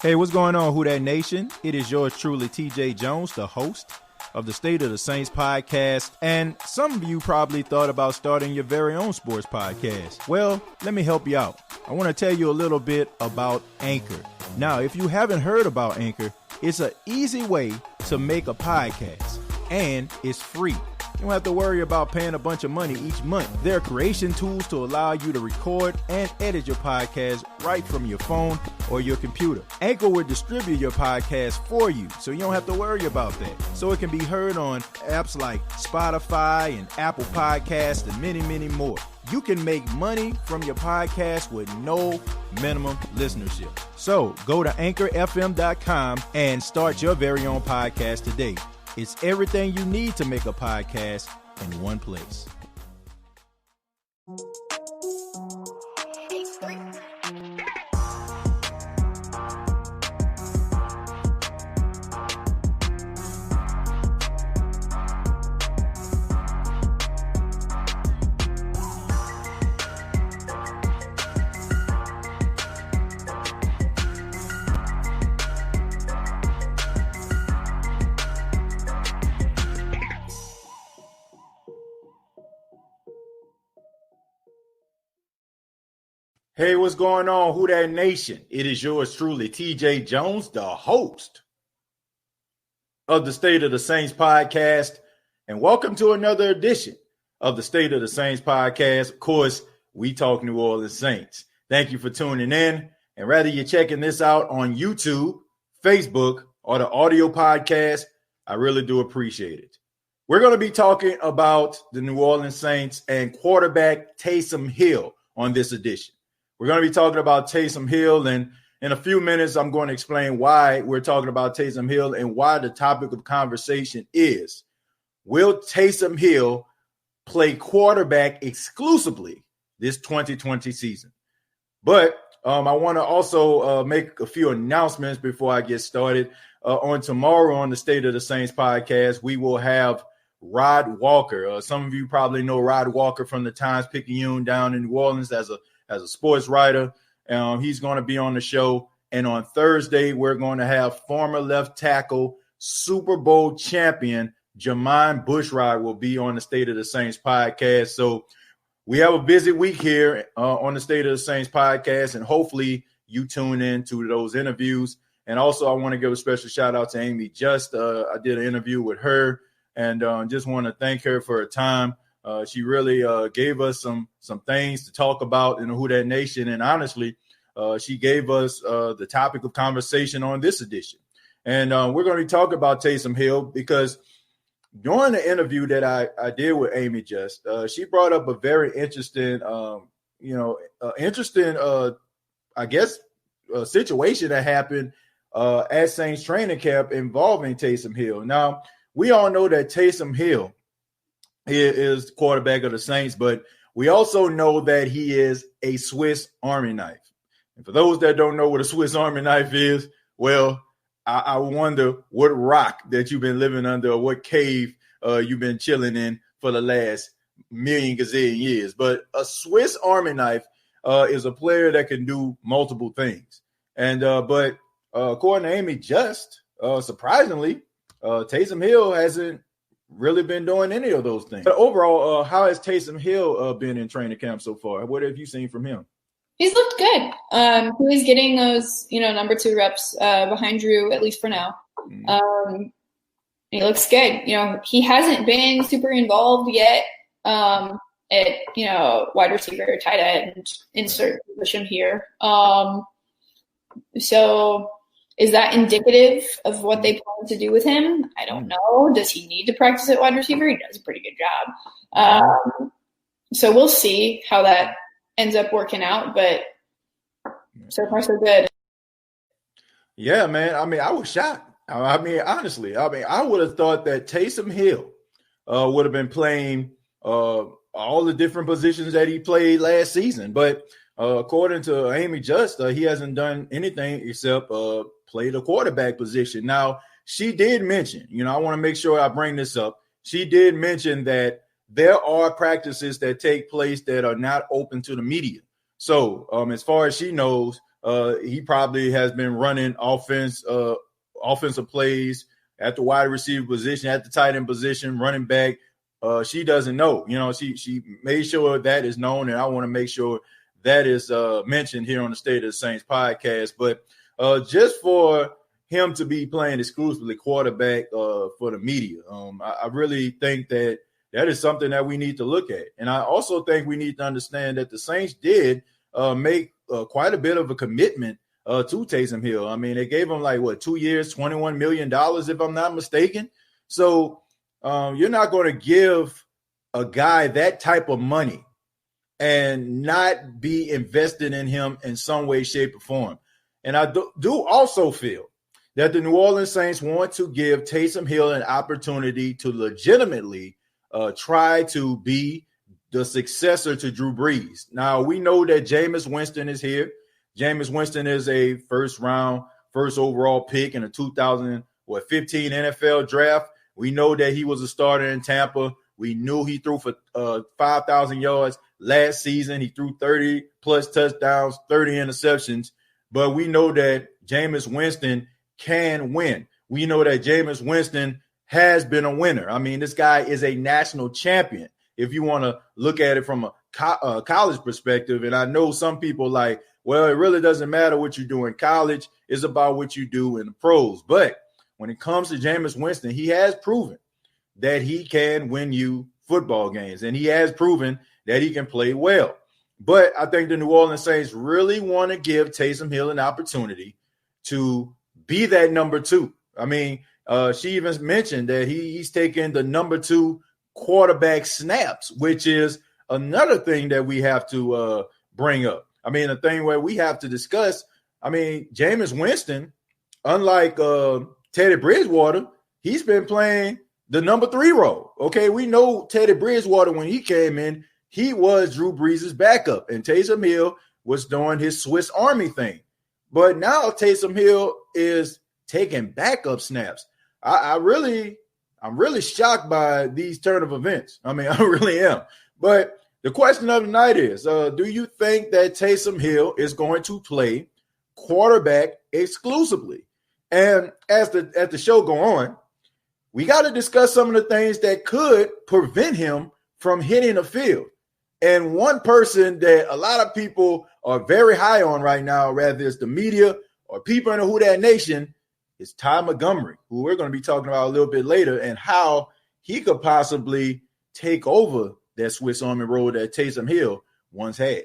Hey, what's going on, Who That Nation? It is yours truly, TJ Jones, the host of the State of the Saints podcast. And some of you probably thought about starting your very own sports podcast. Well, let me help you out. I want to tell you a little bit about Anchor. Now, if you haven't heard about Anchor, it's an easy way to make a podcast, and it's free. You don't have to worry about paying a bunch of money each month. There are creation tools to allow you to record and edit your podcast right from your phone or your computer. Anchor will distribute your podcast for you, so you don't have to worry about that. So it can be heard on apps like Spotify and Apple Podcasts and many, many more. You can make money from your podcast with no minimum listenership. So go to anchorfm.com and start your very own podcast today. It's everything you need to make a podcast in one place. Hey, what's going on, Who That Nation? It is yours truly, TJ Jones, the host of the State of the Saints podcast, and welcome to another edition of the State of the Saints podcast. Of course, we talk New Orleans Saints. Thank you for tuning in, and whether you're checking this out on YouTube, Facebook, or the audio podcast, I really do appreciate it. We're going to be talking about the New Orleans Saints and quarterback Taysom Hill on this edition. We're going to be talking about Taysom Hill, and in a few minutes, I'm going to explain why we're talking about Taysom Hill and why the topic of conversation is, will Taysom Hill play quarterback exclusively this 2020 season? But I want to also make a few announcements before I get started. On tomorrow on the State of the Saints podcast, we will have Rod Walker. Some of you probably know Rod Walker from the Times-Picayune down in New Orleans as a sports writer. He's going to be on the show. And on Thursday, we're going to have former left tackle, Super Bowl champion, Jermaine Bushrod will be on the State of the Saints podcast. So we have a busy week here on the State of the Saints podcast, and hopefully you tune in to those interviews. And also I want to give a special shout out to Amy Just. I did an interview with her, and just want to thank her for her time. She really gave us some things to talk about in the Who That Nation. And honestly, she gave us the topic of conversation on this edition. And we're going to be talking about Taysom Hill because during the interview that I did with Amy Just, she brought up a very interesting, situation that happened at Saints training camp involving Taysom Hill. Now, we all know that Taysom Hill is the quarterback of the Saints, but we also know that he is a Swiss Army knife. And for those that don't know what a Swiss Army knife is, well, I wonder what rock that you've been living under or what cave you've been chilling in for the last million gazillion years. But a Swiss Army knife is a player that can do multiple things. And but according to Amy Just, surprisingly, Taysom Hill hasn't really been doing any of those things. But overall, how has Taysom Hill been in training camp so far? What have you seen from him? He's looked good. He was getting those, number 2 reps behind Drew, at least for now. He looks good. He hasn't been super involved yet at, wide receiver, tight end, insert position here. So is that indicative of what they plan to do with him? I don't know. Does he need to practice at wide receiver? He does a pretty good job. So we'll see how that ends up working out, but so far so good. Yeah, man. I mean, I was shocked. Honestly, I would have thought that Taysom Hill would have been playing all the different positions that he played last season. But according to Amy Just, he hasn't done anything except play the quarterback position. Now, she did mention, I want to make sure I bring this up. She did mention that there are practices that take place that are not open to the media. So as far as she knows, He probably has been running offensive plays at the wide receiver position, at the tight end position, running back. She doesn't know. She made sure that is known, and I want to make sure that is mentioned here on the State of the Saints podcast. But just for him to be playing exclusively quarterback for the media, I really think that is something that we need to look at. And I also think we need to understand that the Saints did make quite a bit of a commitment to Taysom Hill. I mean, they gave him 2 years, $21 million, if I'm not mistaken. So you're not going to give a guy that type of money and not be invested in him in some way, shape, or form. And I do also feel that the New Orleans Saints want to give Taysom Hill an opportunity to legitimately try to be the successor to Drew Brees. Now, we know that Jameis Winston is here. Jameis Winston is a first overall pick in the 2015 NFL draft. We know that he was a starter in Tampa. We knew he threw for 5,000 yards last season. He threw 30-plus touchdowns, 30 interceptions. But we know that Jameis Winston can win. We know that Jameis Winston has been a winner. I mean, this guy is a national champion, if you want to look at it from a college perspective. And I know some people it really doesn't matter what you do in college. It's about what you do in the pros. But when it comes to Jameis Winston, he has proven that he can win you football games, and he has proven that he can play well. But I think the New Orleans Saints really want to give Taysom Hill an opportunity to be that number two. I mean, she even mentioned that he's taking the number two quarterback snaps, which is another thing that we have to bring up. I mean, a thing where we have to discuss. I mean, Jameis Winston, unlike Teddy Bridgewater, he's been playing the number three role. Okay, we know Teddy Bridgewater, when he came in, he was Drew Brees' backup, and Taysom Hill was doing his Swiss Army thing. But now Taysom Hill is taking backup snaps. I'm really shocked by these turn of events. I mean, I really am. But the question of the night is, do you think that Taysom Hill is going to play quarterback exclusively? And as the show go on, we got to discuss some of the things that could prevent him from hitting the field. And one person that a lot of people are very high on right now, whether it's the media or people in the Who Dat Nation, is Todd Montgomery, who we're going to be talking about a little bit later, and how he could possibly take over that Swiss Army role that Taysom Hill once had.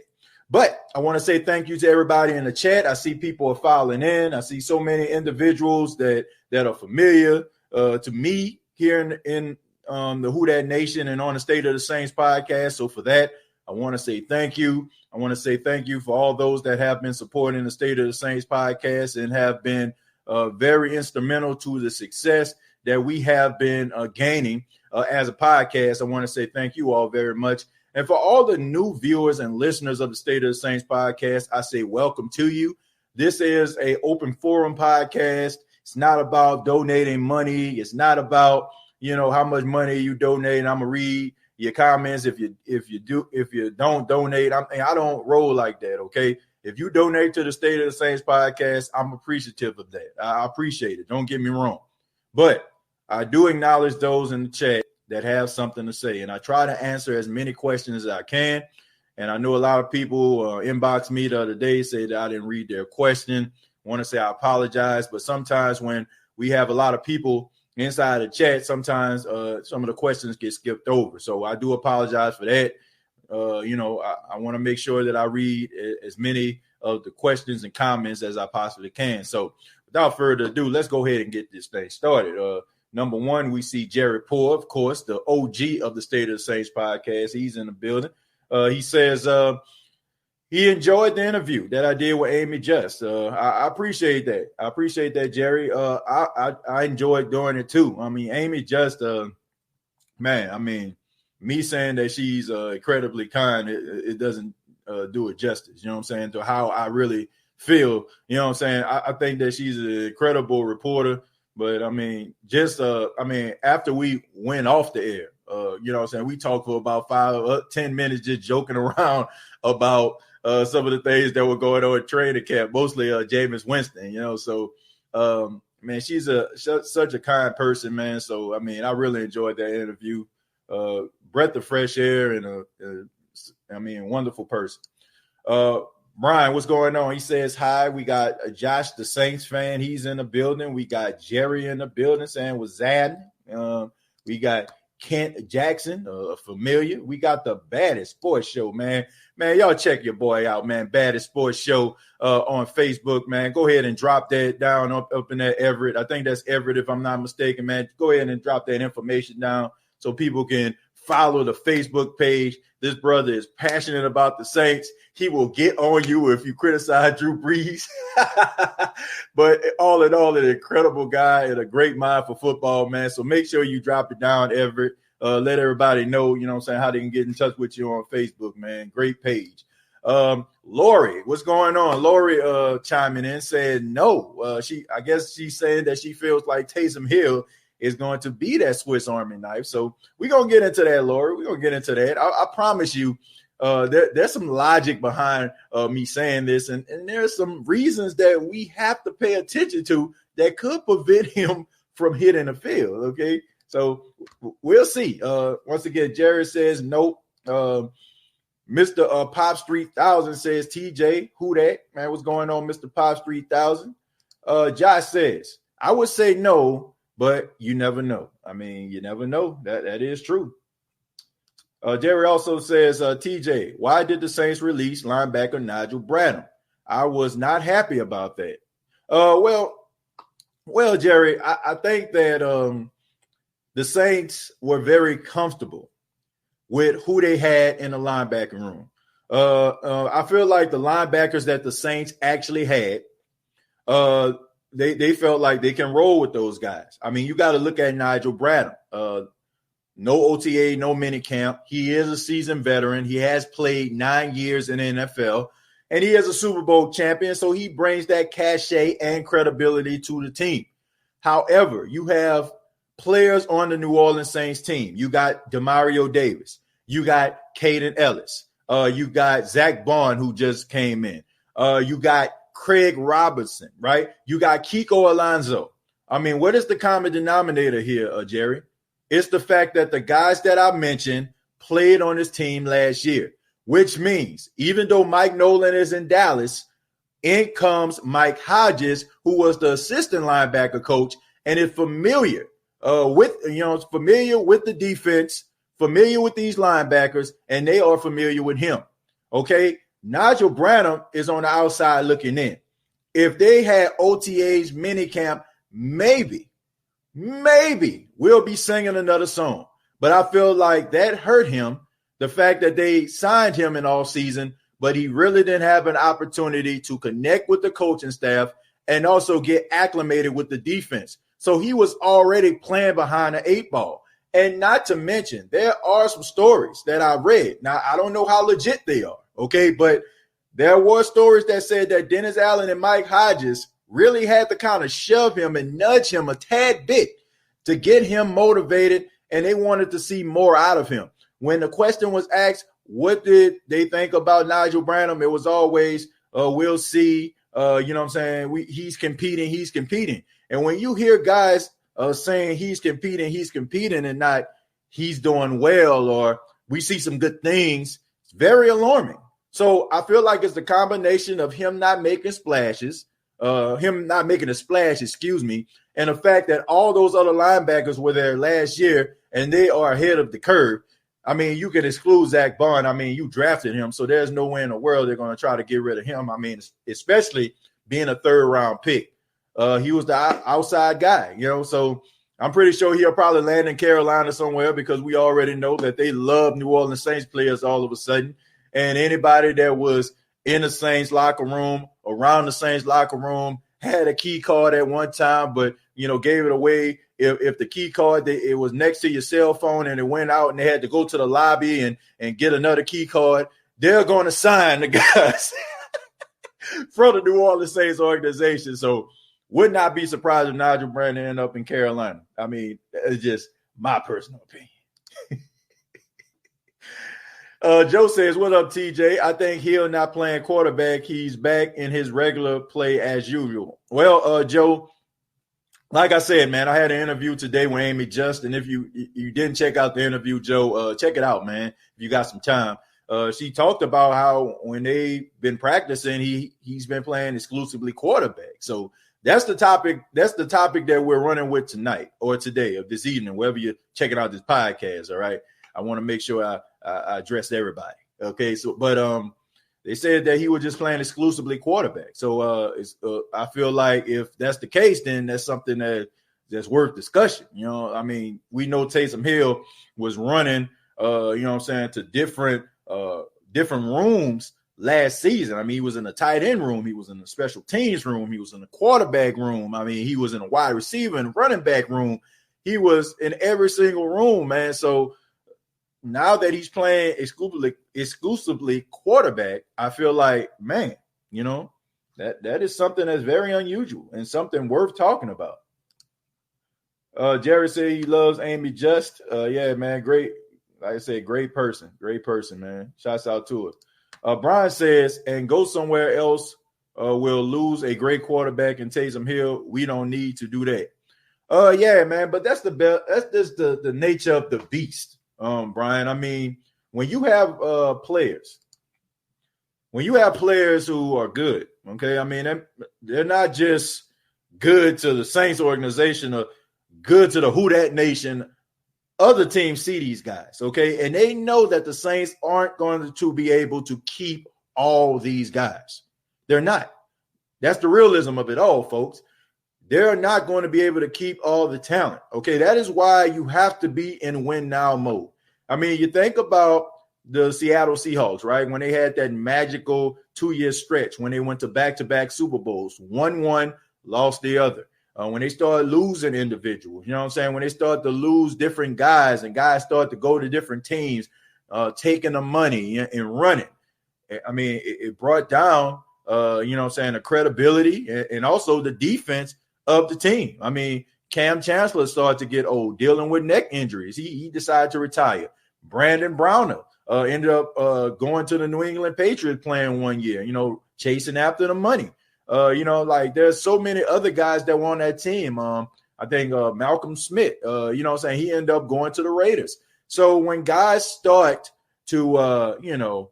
But I want to say thank you to everybody in the chat. I see people are filing in. I see so many individuals that are familiar to me here in the Who Dat Nation and on the State of the Saints podcast. So for that, I want to say thank you. I want to say thank you for all those that have been supporting the State of the Saints podcast and have been very instrumental to the success that we have been gaining as a podcast. I want to say thank you all very much. And for all the new viewers and listeners of the State of the Saints podcast, I say welcome to you. This is an open forum podcast. It's not about donating money. It's not about, how much money you donate. I'm going to read your comments if you don't donate. I don't roll like that, okay? If you donate to the State of the Saints podcast, I'm appreciative of that. I appreciate it. Don't get me wrong. But I do acknowledge those in the chat that have something to say, and I try to answer as many questions as I can. And I know a lot of people inboxed me the other day, say that I didn't read their question. I want to say I apologize, but sometimes when we have a lot of people inside the chat, sometimes some of the questions get skipped over. So I do apologize for that. I want to make sure that I read as many of the questions and comments as I possibly can. So without further ado, let's go ahead and get this thing started. Number one, we see Jerry Poor, of course, the OG of the State of the Saints podcast. He's in the building. He says he enjoyed the interview that I did with Amy Just. I appreciate that. I appreciate that, Jerry. I enjoyed doing it too. I mean, Amy Just, me saying that she's incredibly kind, it doesn't do it justice, to how I really feel. I think that she's an incredible reporter. But after we went off the air, we talked for about 5 or 10 minutes just joking around about some of the things that were going on at training camp, mostly Jameis Winston, So, man, she's such a kind person, man. So, I mean, I really enjoyed that interview. Breath of fresh air and wonderful person. Brian, what's going on? He says hi. We got Josh, the Saints fan. He's in the building. We got Jerry in the building saying was Zad. We got Kent Jackson, familiar. We got the Baddest Sports Show, man. Man, y'all check your boy out, man. Baddest Sports Show on Facebook, man. Go ahead and drop that down up in that Everett. I think that's Everett, if I'm not mistaken, man. Go ahead and drop that information down so people can follow the Facebook page. This brother is passionate about the Saints. He will get on you if you criticize Drew Brees. But all in all, an incredible guy and a great mind for football, man. So make sure you drop it down, Everett. Let everybody know, how they can get in touch with you on Facebook, man. Great page. Lori, what's going on? Lori chiming in said no. I guess she's saying that she feels like Taysom Hill is going to be that Swiss Army knife. So we're going to get into that, Lori. We're going to get into that. I promise you, there's some logic behind me saying this, and there's some reasons that we have to pay attention to that could prevent him from hitting the field, okay? So we'll see. Once again, Jared says nope. Mr. Pops 3000 says, TJ, who that? Man, what's going on, Mr. Pops 3000? Josh says, I would say no, but you never know. I mean, you never know. That is true. Jerry also says, TJ, why did the Saints release linebacker Nigel Branham? I was not happy about that. Well, Jerry, I think that the Saints were very comfortable with who they had in the linebacking room. I feel like the linebackers that the Saints actually had, they felt like they can roll with those guys. I mean, you got to look at Nigel Branham. No OTA, no minicamp. He is a seasoned veteran. He has played 9 years in the NFL, and he is a Super Bowl champion, so he brings that cachet and credibility to the team. However, you have players on the New Orleans Saints team. You got Demario Davis. You got Caden Ellis. You got Zach Bond, who just came in. You got Craig Robertson, right? You got Kiko Alonso. I mean, what is the common denominator here, Jerry? It's the fact that the guys that I mentioned played on this team last year, which means even though Mike Nolan is in Dallas, in comes Mike Hodges, who was the assistant linebacker coach and is familiar with the defense, familiar with these linebackers, and they are familiar with him. Okay, Nigel Branham is on the outside looking in. If they had OTAs, minicamp, maybe we'll be singing another song. But I feel like that hurt him, the fact that they signed him in all season, but he really didn't have an opportunity to connect with the coaching staff and also get acclimated with the defense. So he was already playing behind the 8 ball. And not to mention, there are some stories that I read. Now, I don't know how legit they are, okay? But there were stories that said that Dennis Allen and Mike Hodges really had to kind of shove him and nudge him a tad bit to get him motivated, and they wanted to see more out of him. When the question was asked, what did they think about Nigel Branham? It was always, we'll see, he's competing. And when you hear guys saying he's competing and not he's doing well or we see some good things, it's very alarming. So I feel like it's the combination of him not making a splash, and the fact that all those other linebackers were there last year and they are ahead of the curve. I mean, you can exclude Zach Bond. I mean, you drafted him, so there's no way in the world they're going to try to get rid of him. I mean, especially being a 3rd-round pick. He was the outside guy, so I'm pretty sure he'll probably land in Carolina somewhere because we already know that they love New Orleans Saints players all of a sudden. And anybody that was in the Saints locker room, around the Saints locker room, had a key card at one time, but, gave it away. If the key card, it was next to your cell phone and it went out and they had to go to the lobby and get another key card, they're going to sign the guys from the New Orleans Saints organization. So would not be surprised if Nigel Branham ended up in Carolina. I mean, it's just my personal opinion. Joe says, what up, TJ? I think Hill not playing quarterback. He's back in his regular play as usual. Well, Joe, like I said, man, I had an interview today with Amy Just, and if you didn't check out the interview, Joe, check it out, man, if you got some time. She talked about how when they've been practicing, he's been playing exclusively quarterback. So that's the topic. That's the topic that we're running with tonight or today or this evening, wherever you're checking out this podcast. All right. I want to make sure I address everybody. Okay. So, but they said that he was just playing exclusively quarterback. So I feel like if that's the case, then that's something that's worth discussion. You know, I mean, we know Taysom Hill was running, you know what I'm saying, to different rooms last season. I mean, he was in the tight end room. He was in the special teams room. He was in the quarterback room. I mean, he was in a wide receiver and running back room. He was in every single room, man. So now that he's playing exclusively quarterback, I feel like, man, you know, that is something that's very unusual and something worth talking about. Jerry said he loves Amy Just. Yeah, man, great. Like I said, great person, man. Shouts out to her. Brian says, and go somewhere else. We'll lose a great quarterback in Taysom Hill. We don't need to do that. Yeah, man, but that's just the nature of the beast. Brian, I mean, when you have players who are good, okay, I mean, they're not just good to the Saints organization or good to the Who Dat Nation. Other teams see these guys, okay, and they know that the Saints aren't going to be able to keep all these guys. They're not. That's the realism of it all, folks. They're not going to be able to keep all the talent, okay? That is why you have to be in win-now mode. I mean, you think about the Seattle Seahawks, right, when they had that magical 2-year stretch when they went to back-to-back Super Bowls, won one, lost the other. When they started losing individuals, you know what I'm saying? When they started to lose different guys and guys started to go to different teams, taking the money and running. I mean, it brought down, you know what I'm saying, the credibility and also the defense of the team. I mean, Cam Chancellor started to get old, dealing with neck injuries. He decided to retire. Brandon Browner ended up going to the New England Patriots playing 1 year, you know, chasing after the money. You know, like there's so many other guys that were on that team. I think Malcolm Smith, you know what I'm saying, he ended up going to the Raiders. So when guys start to, you know,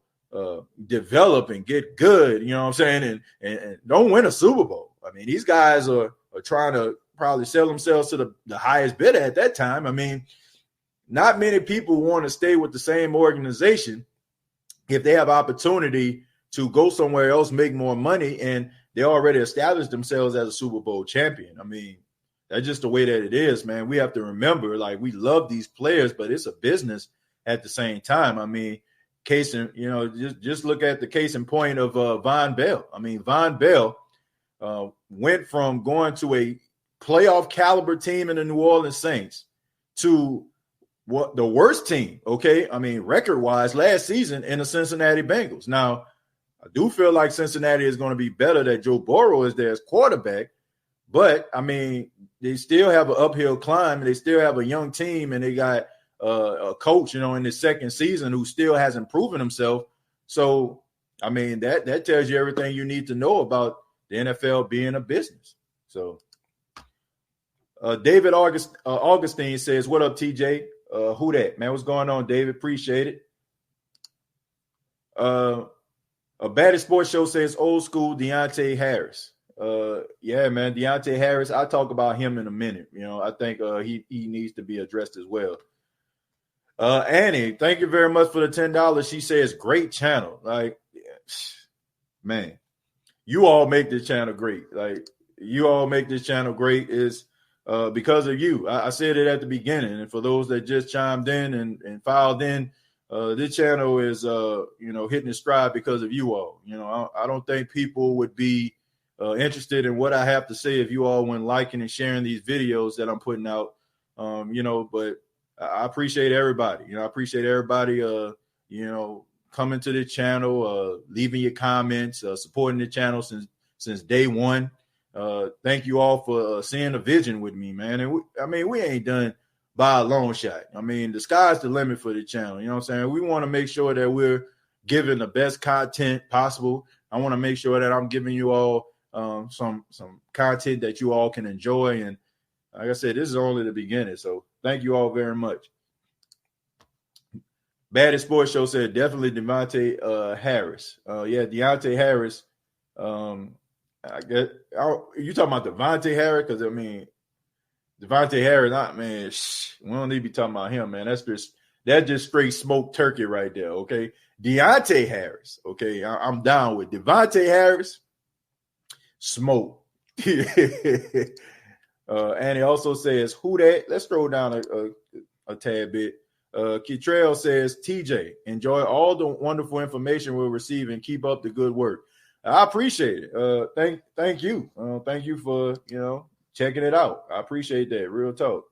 develop and get good, you know what I'm saying, and don't win a Super Bowl. I mean, these guys are trying to probably sell themselves to the highest bidder at that time. I mean, not many people want to stay with the same organization if they have opportunity to go somewhere else, make more money, and they already established themselves as a Super Bowl champion. I mean, that's just the way that it is, man. We have to remember, like, we love these players, but it's a business at the same time. I mean, you know, just look at the case in point of Von Bell. I mean, Von Bell went from going to a playoff caliber team in the New Orleans Saints to what the worst team, okay? I mean, record-wise last season in the Cincinnati Bengals. Now, I do feel like Cincinnati is going to be better that Joe Burrow is there as quarterback, but, I mean, they still have an uphill climb, and they still have a young team, and they got a coach, you know, in his second season who still hasn't proven himself. So, I mean, that tells you everything you need to know about the NFL being a business. So, David Augustine says, what up, TJ? Who that? Man, what's going on, David? Appreciate it. A Baddest Sports Show says old school Deontay Harris. Yeah, man, Deontay Harris. I'll talk about him in a minute. You know, I think he needs to be addressed as well. Annie, thank you very much for the $10. She says, great channel. Like, man, you all make this channel great. Like, you all make this channel great is because of you. I said it at the beginning. And for those that just chimed in and filed in, this channel is, you know, hitting its stride because of you all. You know, I don't think people would be interested in what I have to say if you all weren't liking and sharing these videos that I'm putting out. You know, but I appreciate everybody. You know, I appreciate everybody, you know, coming to the channel, leaving your comments, supporting the channel since day one. Thank you all for seeing the vision with me, man. And we ain't done by a long shot. I mean, the sky's the limit for the channel. You know what I'm saying? We want to make sure that we're giving the best content possible. I want to make sure that I'm giving you all some content that you all can enjoy. And like I said, this is only the beginning. So thank you all very much. Baddest Sports Show said definitely Devontae Harris. Yeah, Deontay Harris. I guess you talking about Devontae Harris? Because I mean, Devontae Harris, we don't need to be talking about him, man. That's just straight smoked turkey right there. Okay, Deontay Harris. Okay, I'm down with Devontae Harris. Smoke. And he also says, "Who that?" Let's throw down a tad bit. Ketrell says, TJ, enjoy all the wonderful information we're receiving. Keep up the good work. I appreciate it. Thank you. Thank you for, checking it out. I appreciate that. Real talk.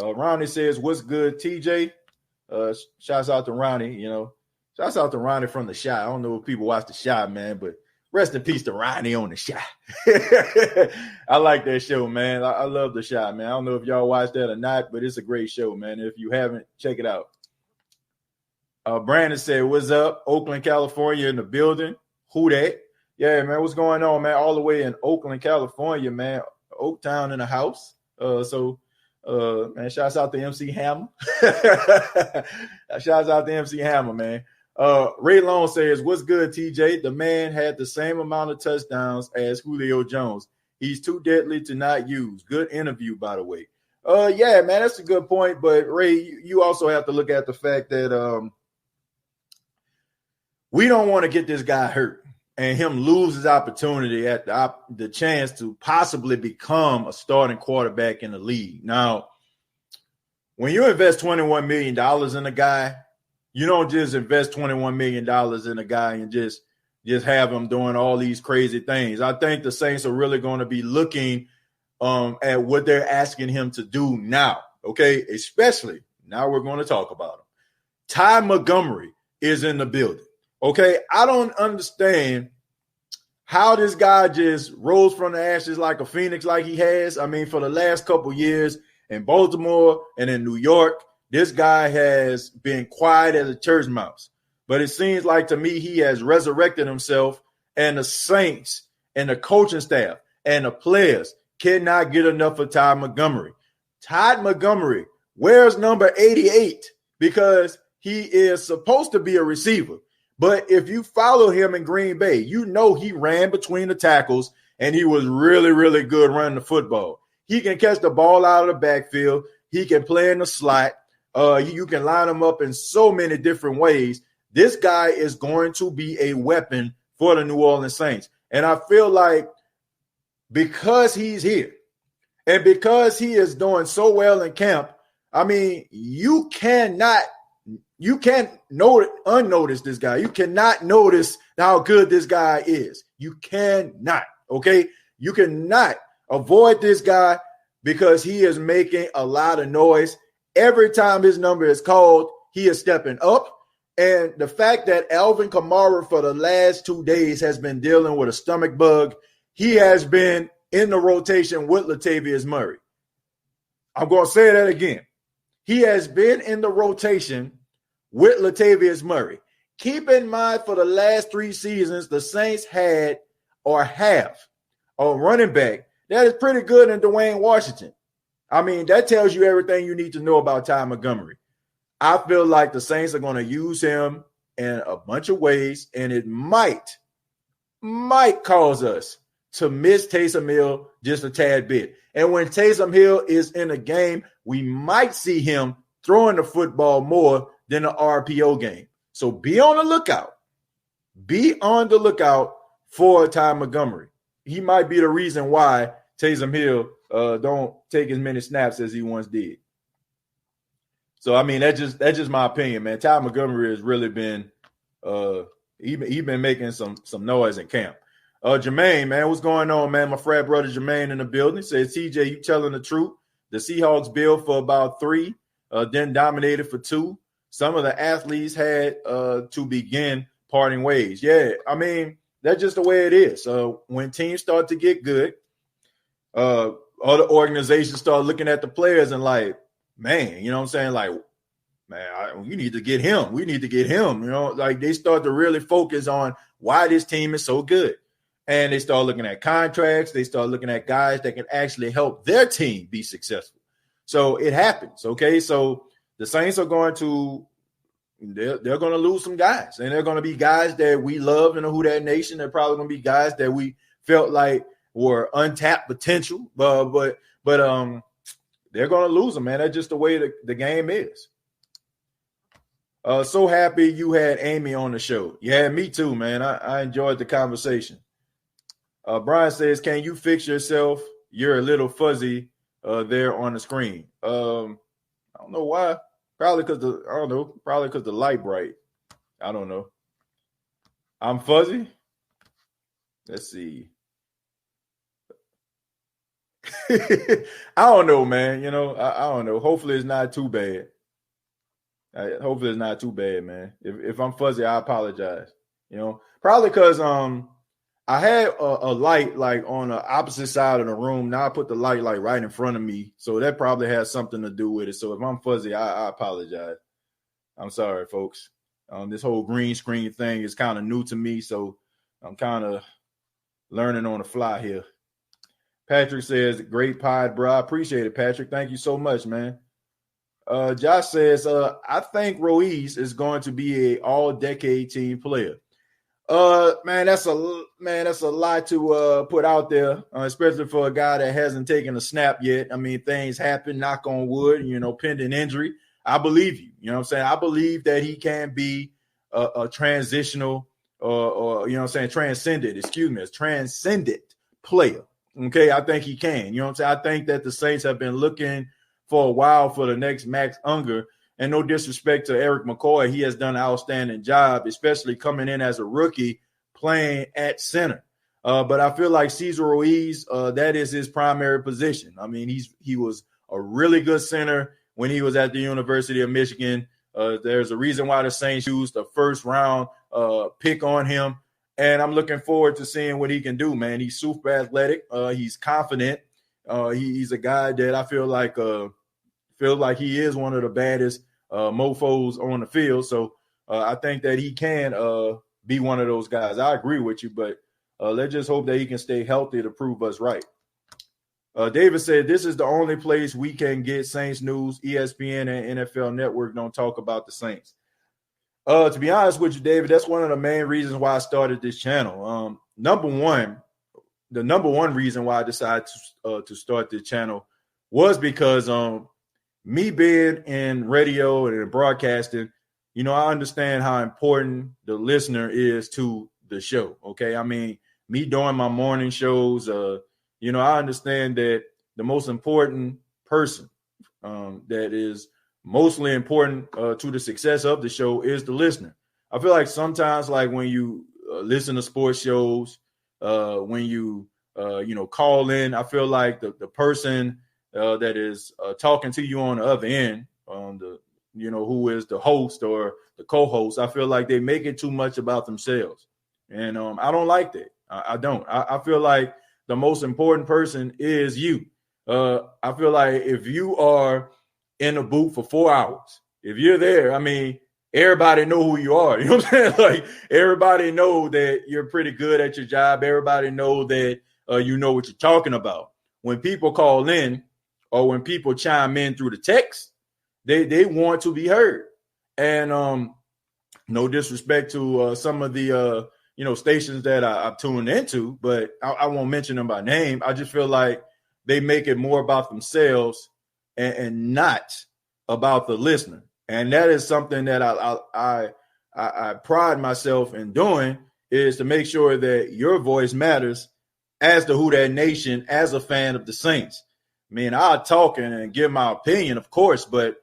Ronnie says, what's good, TJ? Shouts out to Ronnie, Shouts out to Ronnie from The Shot. I don't know if people watch The Shot, man, but rest in peace to Ronnie on The Shot. I like that show, man. I love The Shot, man. I don't know if y'all watch that or not, but it's a great show, man. If you haven't, check it out. Brandon said, what's up? Oakland, California in the building. Who that? Yeah, man, what's going on, man? All the way in Oakland, California, man. Oaktown in the house. Man, shouts out to MC Hammer. Shouts out to MC Hammer, man. Ray Long says, what's good, TJ? The man had the same amount of touchdowns as Julio Jones. He's too deadly to not use. Good interview, by the way. Yeah, man, that's a good point. But Ray, you also have to look at the fact that we don't want to get this guy hurt and him lose his opportunity at the chance to possibly become a starting quarterback in the league. Now, when you invest $21 million in a guy, you don't just invest $21 million in a guy and just have him doing all these crazy things. I think the Saints are really going to be looking at what they're asking him to do now, okay? Especially, now we're going to talk about him. Todd Montgomery is in the building, okay? I don't understand how this guy just rose from the ashes like a phoenix like he has. I mean, for the last couple years in Baltimore and in New York, this guy has been quiet as a church mouse, but it seems like to me he has resurrected himself, and the Saints and the coaching staff and the players cannot get enough of Todd Montgomery. Todd Montgomery wears number 88 because he is supposed to be a receiver. But if you follow him in Green Bay, he ran between the tackles and he was really, really good running the football. He can catch the ball out of the backfield. He can play in the slot. You can line him up in so many different ways. This guy is going to be a weapon for the New Orleans Saints. And I feel like because he's here and because he is doing so well in camp, I mean, you can't unnotice this guy. You cannot notice how good this guy is. You cannot, okay? You cannot avoid this guy because he is making a lot of noise. Every time his number is called, he is stepping up. And the fact that Alvin Kamara for the last 2 days has been dealing with a stomach bug, he has been in the rotation with Latavius Murray. I'm going to say that again. He has been in the rotation with Latavius Murray. Keep in mind, for the last 3 seasons, the Saints have a running back that is pretty good in Dwayne Washington. I mean, that tells you everything you need to know about Todd Montgomery. I feel like the Saints are going to use him in a bunch of ways, and it might cause us to miss Taysom Hill just a tad bit. And when Taysom Hill is in a game, we might see him throwing the football more than the RPO game. So be on the lookout. Be on the lookout for Todd Montgomery. He might be the reason why Taysom Hill don't take as many snaps as he once did. So I mean, that's just my opinion, man. Todd Montgomery has really been he been making some noise in camp. Jermaine, man, what's going on, man? My frat brother Jermaine in the building says, TJ, you telling the truth? The Seahawks built for about 3, then dominated for 2. Some of the athletes had to begin parting ways. Yeah, I mean, that's just the way it is. When teams start to get good, other organizations start looking at the players and like, man, you know what I'm saying? Like, man, you need to get him. We need to get him. You know, like they start to really focus on why this team is so good. And they start looking at contracts. They start looking at guys that can actually help their team be successful. So it happens. Okay. So the Saints are going to, they're going to lose some guys. And they're going to be guys that we love in the Who Dat Nation. They're probably going to be guys that we felt like were untapped potential. But they're going to lose them, man. That's just the way the game is. So happy you had Amy on the show. Yeah, me too, man. I enjoyed the conversation. Brian says, can you fix yourself? You're a little fuzzy there on the screen. I don't know why. Probably because the light bright. I don't know. I'm fuzzy. Let's see. I don't know, man. You know, I don't know. Hopefully it's not too bad. Hopefully it's not too bad, man. If I'm fuzzy, I apologize. You know, probably because I had a light like on the opposite side of the room. Now I put the light like right in front of me, so that probably has something to do with it. So if I'm fuzzy, I apologize. I'm sorry, folks. This whole green screen thing is kind of new to me, so I'm kind of learning on the fly here. Patrick says, great pod, bro. I appreciate it, Patrick. Thank you so much, man. Josh says, I think Ruiz is going to be a all-decade team player. Man, that's a lot to put out there, especially for a guy that hasn't taken a snap yet. I mean, things happen, knock on wood, you know, pending injury. I believe you. You know what I'm saying? I believe that he can be a transitional or you know what I'm saying, transcendent player. Okay, I think he can. You know what I'm saying? I think that the Saints have been looking for a while for the next Max Unger. And no disrespect to Eric McCoy, he has done an outstanding job, especially coming in as a rookie playing at center. But I feel like Cesar Ruiz, that is his primary position. I mean, he was a really good center when he was at the University of Michigan. There's a reason why the Saints used the first round pick on him. And I'm looking forward to seeing what he can do, man. He's super athletic. He's confident. He's a guy that I feel like he is one of the baddest mofos on the field. So I think that he can be one of those guys. I agree with you, but let's just hope that he can stay healthy to prove us right. David said, this is the only place we can get Saints news. ESPN and NFL Network don't talk about the Saints. To be honest with you, David, that's one of the main reasons why I started this channel. The number one reason why I decided to start this channel was because me being in radio and in broadcasting, you know, I understand how important the listener is to the show. Okay. I mean, me doing my morning shows, you know, I understand that the most important person that is mostly important to the success of the show is the listener. I feel like sometimes, like when you listen to sports shows, when you, you know, call in, I feel like the person that is talking to you on the other end, you know, who is the host or the co-host, I feel like they make it too much about themselves. And I don't like that. I don't. I feel like the most important person is you. I feel like if you are in a booth for 4 hours, if you're there, I mean, everybody know who you are. You know what I'm saying? Like, everybody know that you're pretty good at your job. Everybody know that you know what you're talking about. When people call in or when people chime in through the text, they want to be heard. And no disrespect to some of the you know, stations that I've tuned into, but I won't mention them by name. I just feel like they make it more about themselves and not about the listener. And that is something that I pride myself in doing, is to make sure that your voice matters as the Who Dat Nation, as a fan of the Saints. I mean, I'll talk and give my opinion, of course, but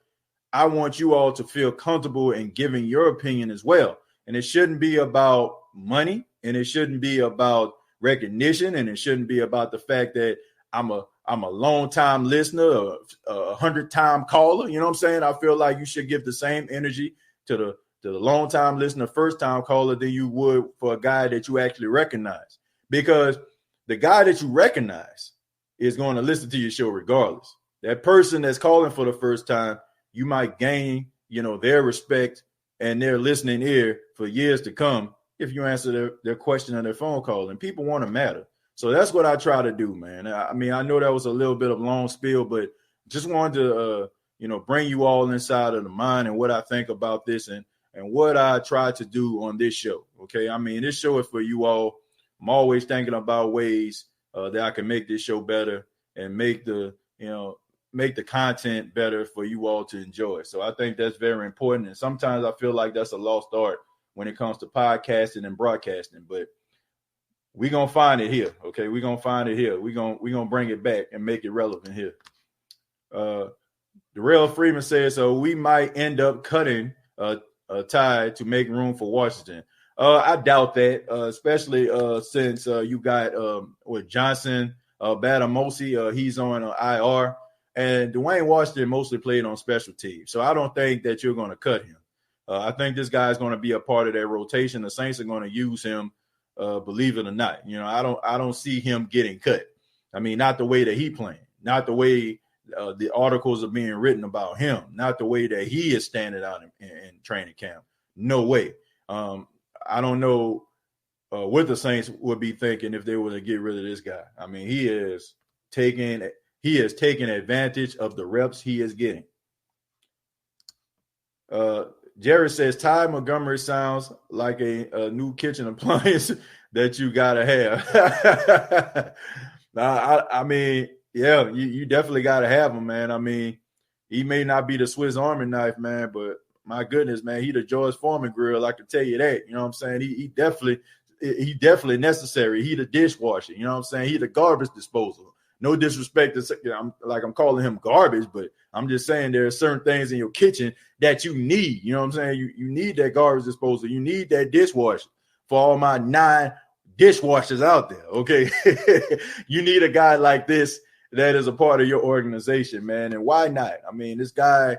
I want you all to feel comfortable in giving your opinion as well. And it shouldn't be about money, and it shouldn't be about recognition, and it shouldn't be about the fact that I'm a long-time listener, a 100-time caller. You know what I'm saying? I feel like you should give the same energy to the long-time listener, first-time caller, than you would for a guy that you actually recognize. Because the guy that you recognize is going to listen to your show regardless. that person that's calling for the first time, you might gain, their respect and their listening ear for years to come if you answer their question on their phone call. And people want to matter. So that's what I try to do, man. I know that was a little bit of long spiel, but just wanted to, bring you all inside of the mind and what I think about this and what I try to do on this show. Okay. This show is for you all. I'm always thinking about ways that I can make this show better and make the content better for you all to enjoy. So I think that's very important. And sometimes I feel like that's a lost art when it comes to podcasting and broadcasting, but we're going to find it here. Okay. We're going to find it here. We're going to bring it back and make it relevant here. Darrell Freeman says, so we might end up cutting a tie to make room for Washington. I doubt that, especially since you got with Johnson, Batamosi, he's on IR, and Dwayne Washington mostly played on special teams. So I don't think that you're going to cut him. I think this guy is going to be a part of that rotation. The Saints are going to use him, believe it or not. I don't see him getting cut. Not the way that he playing, not the way the articles are being written about him, not the way that he is standing out in training camp. No way. I don't know what the Saints would be thinking if they were to get rid of this guy. He is taking advantage of the reps he is getting. Jerry says Todd Montgomery sounds like a new kitchen appliance that you gotta have. Yeah, you definitely gotta have him, man. He may not be the Swiss Army knife, man, but my goodness, man, he the George Foreman grill. I can tell you that. You know what I'm saying? He definitely necessary. He the dishwasher. You know what I'm saying? He the garbage disposal. No disrespect to I'm calling him garbage, but I'm just saying there are certain things in your kitchen that you need. You know what I'm saying? You need that garbage disposal. You need that dishwasher for all my 9 dishwashers out there. Okay. You need a guy like this that is a part of your organization, man. And why not? This guy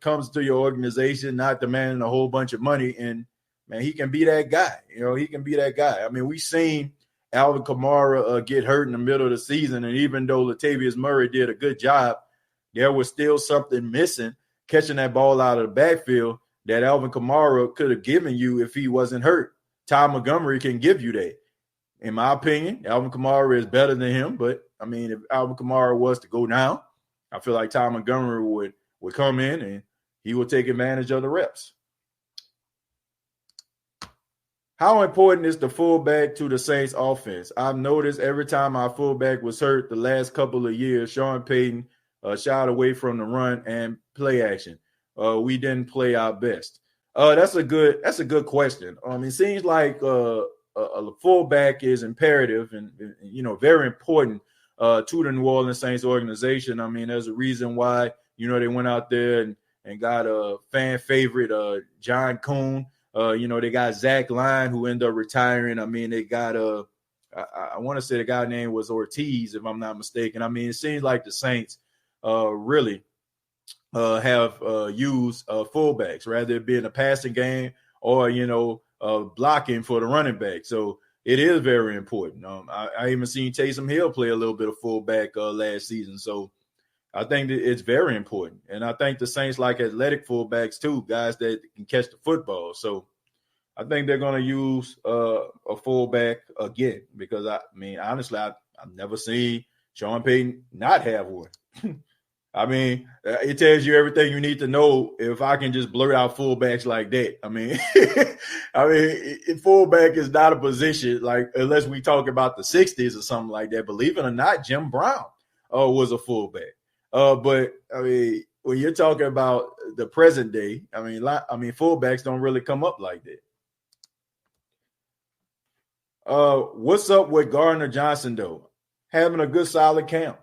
comes to your organization not demanding a whole bunch of money, and man, he can be that guy. He can be that guy. We seen Alvin Kamara get hurt in the middle of the season, and even though Latavius Murray did a good job, there was still something missing catching that ball out of the backfield that Alvin Kamara could have given you if he wasn't hurt. Todd Montgomery can give you that. In my opinion, Alvin Kamara is better than him, but if Alvin Kamara was to go down, I feel like Todd Montgomery would come in and he will take advantage of the reps. How important is the fullback to the Saints offense? I've noticed every time our fullback was hurt the last couple of years, Sean Payton shied away from the run and play action. We didn't play our best. That's a good question. It seems like a fullback is imperative and very important to the New Orleans Saints organization. There's a reason why they went out there and got a fan favorite, John Kuhn. They got Zach Line, who ended up retiring. They got I want to say the guy's name was Ortiz, if I'm not mistaken. It seems like the Saints really have used fullbacks, rather it be in a passing game or blocking for the running back. So it is very important. I even seen Taysom Hill play a little bit of fullback last season. So I think that it's very important. And I think the Saints like athletic fullbacks too, guys that can catch the football. So I think they're going to use a fullback again because, honestly, I've never seen Sean Payton not have one. It tells you everything you need to know if I can just blurt out fullbacks like that. Fullback is not a position, like, unless we talk about the 60s or something like that. Believe it or not, Jim Brown was a fullback. But when you're talking about the present day, fullbacks don't really come up like that. What's up with Gardner Johnson though? Having a good solid camp.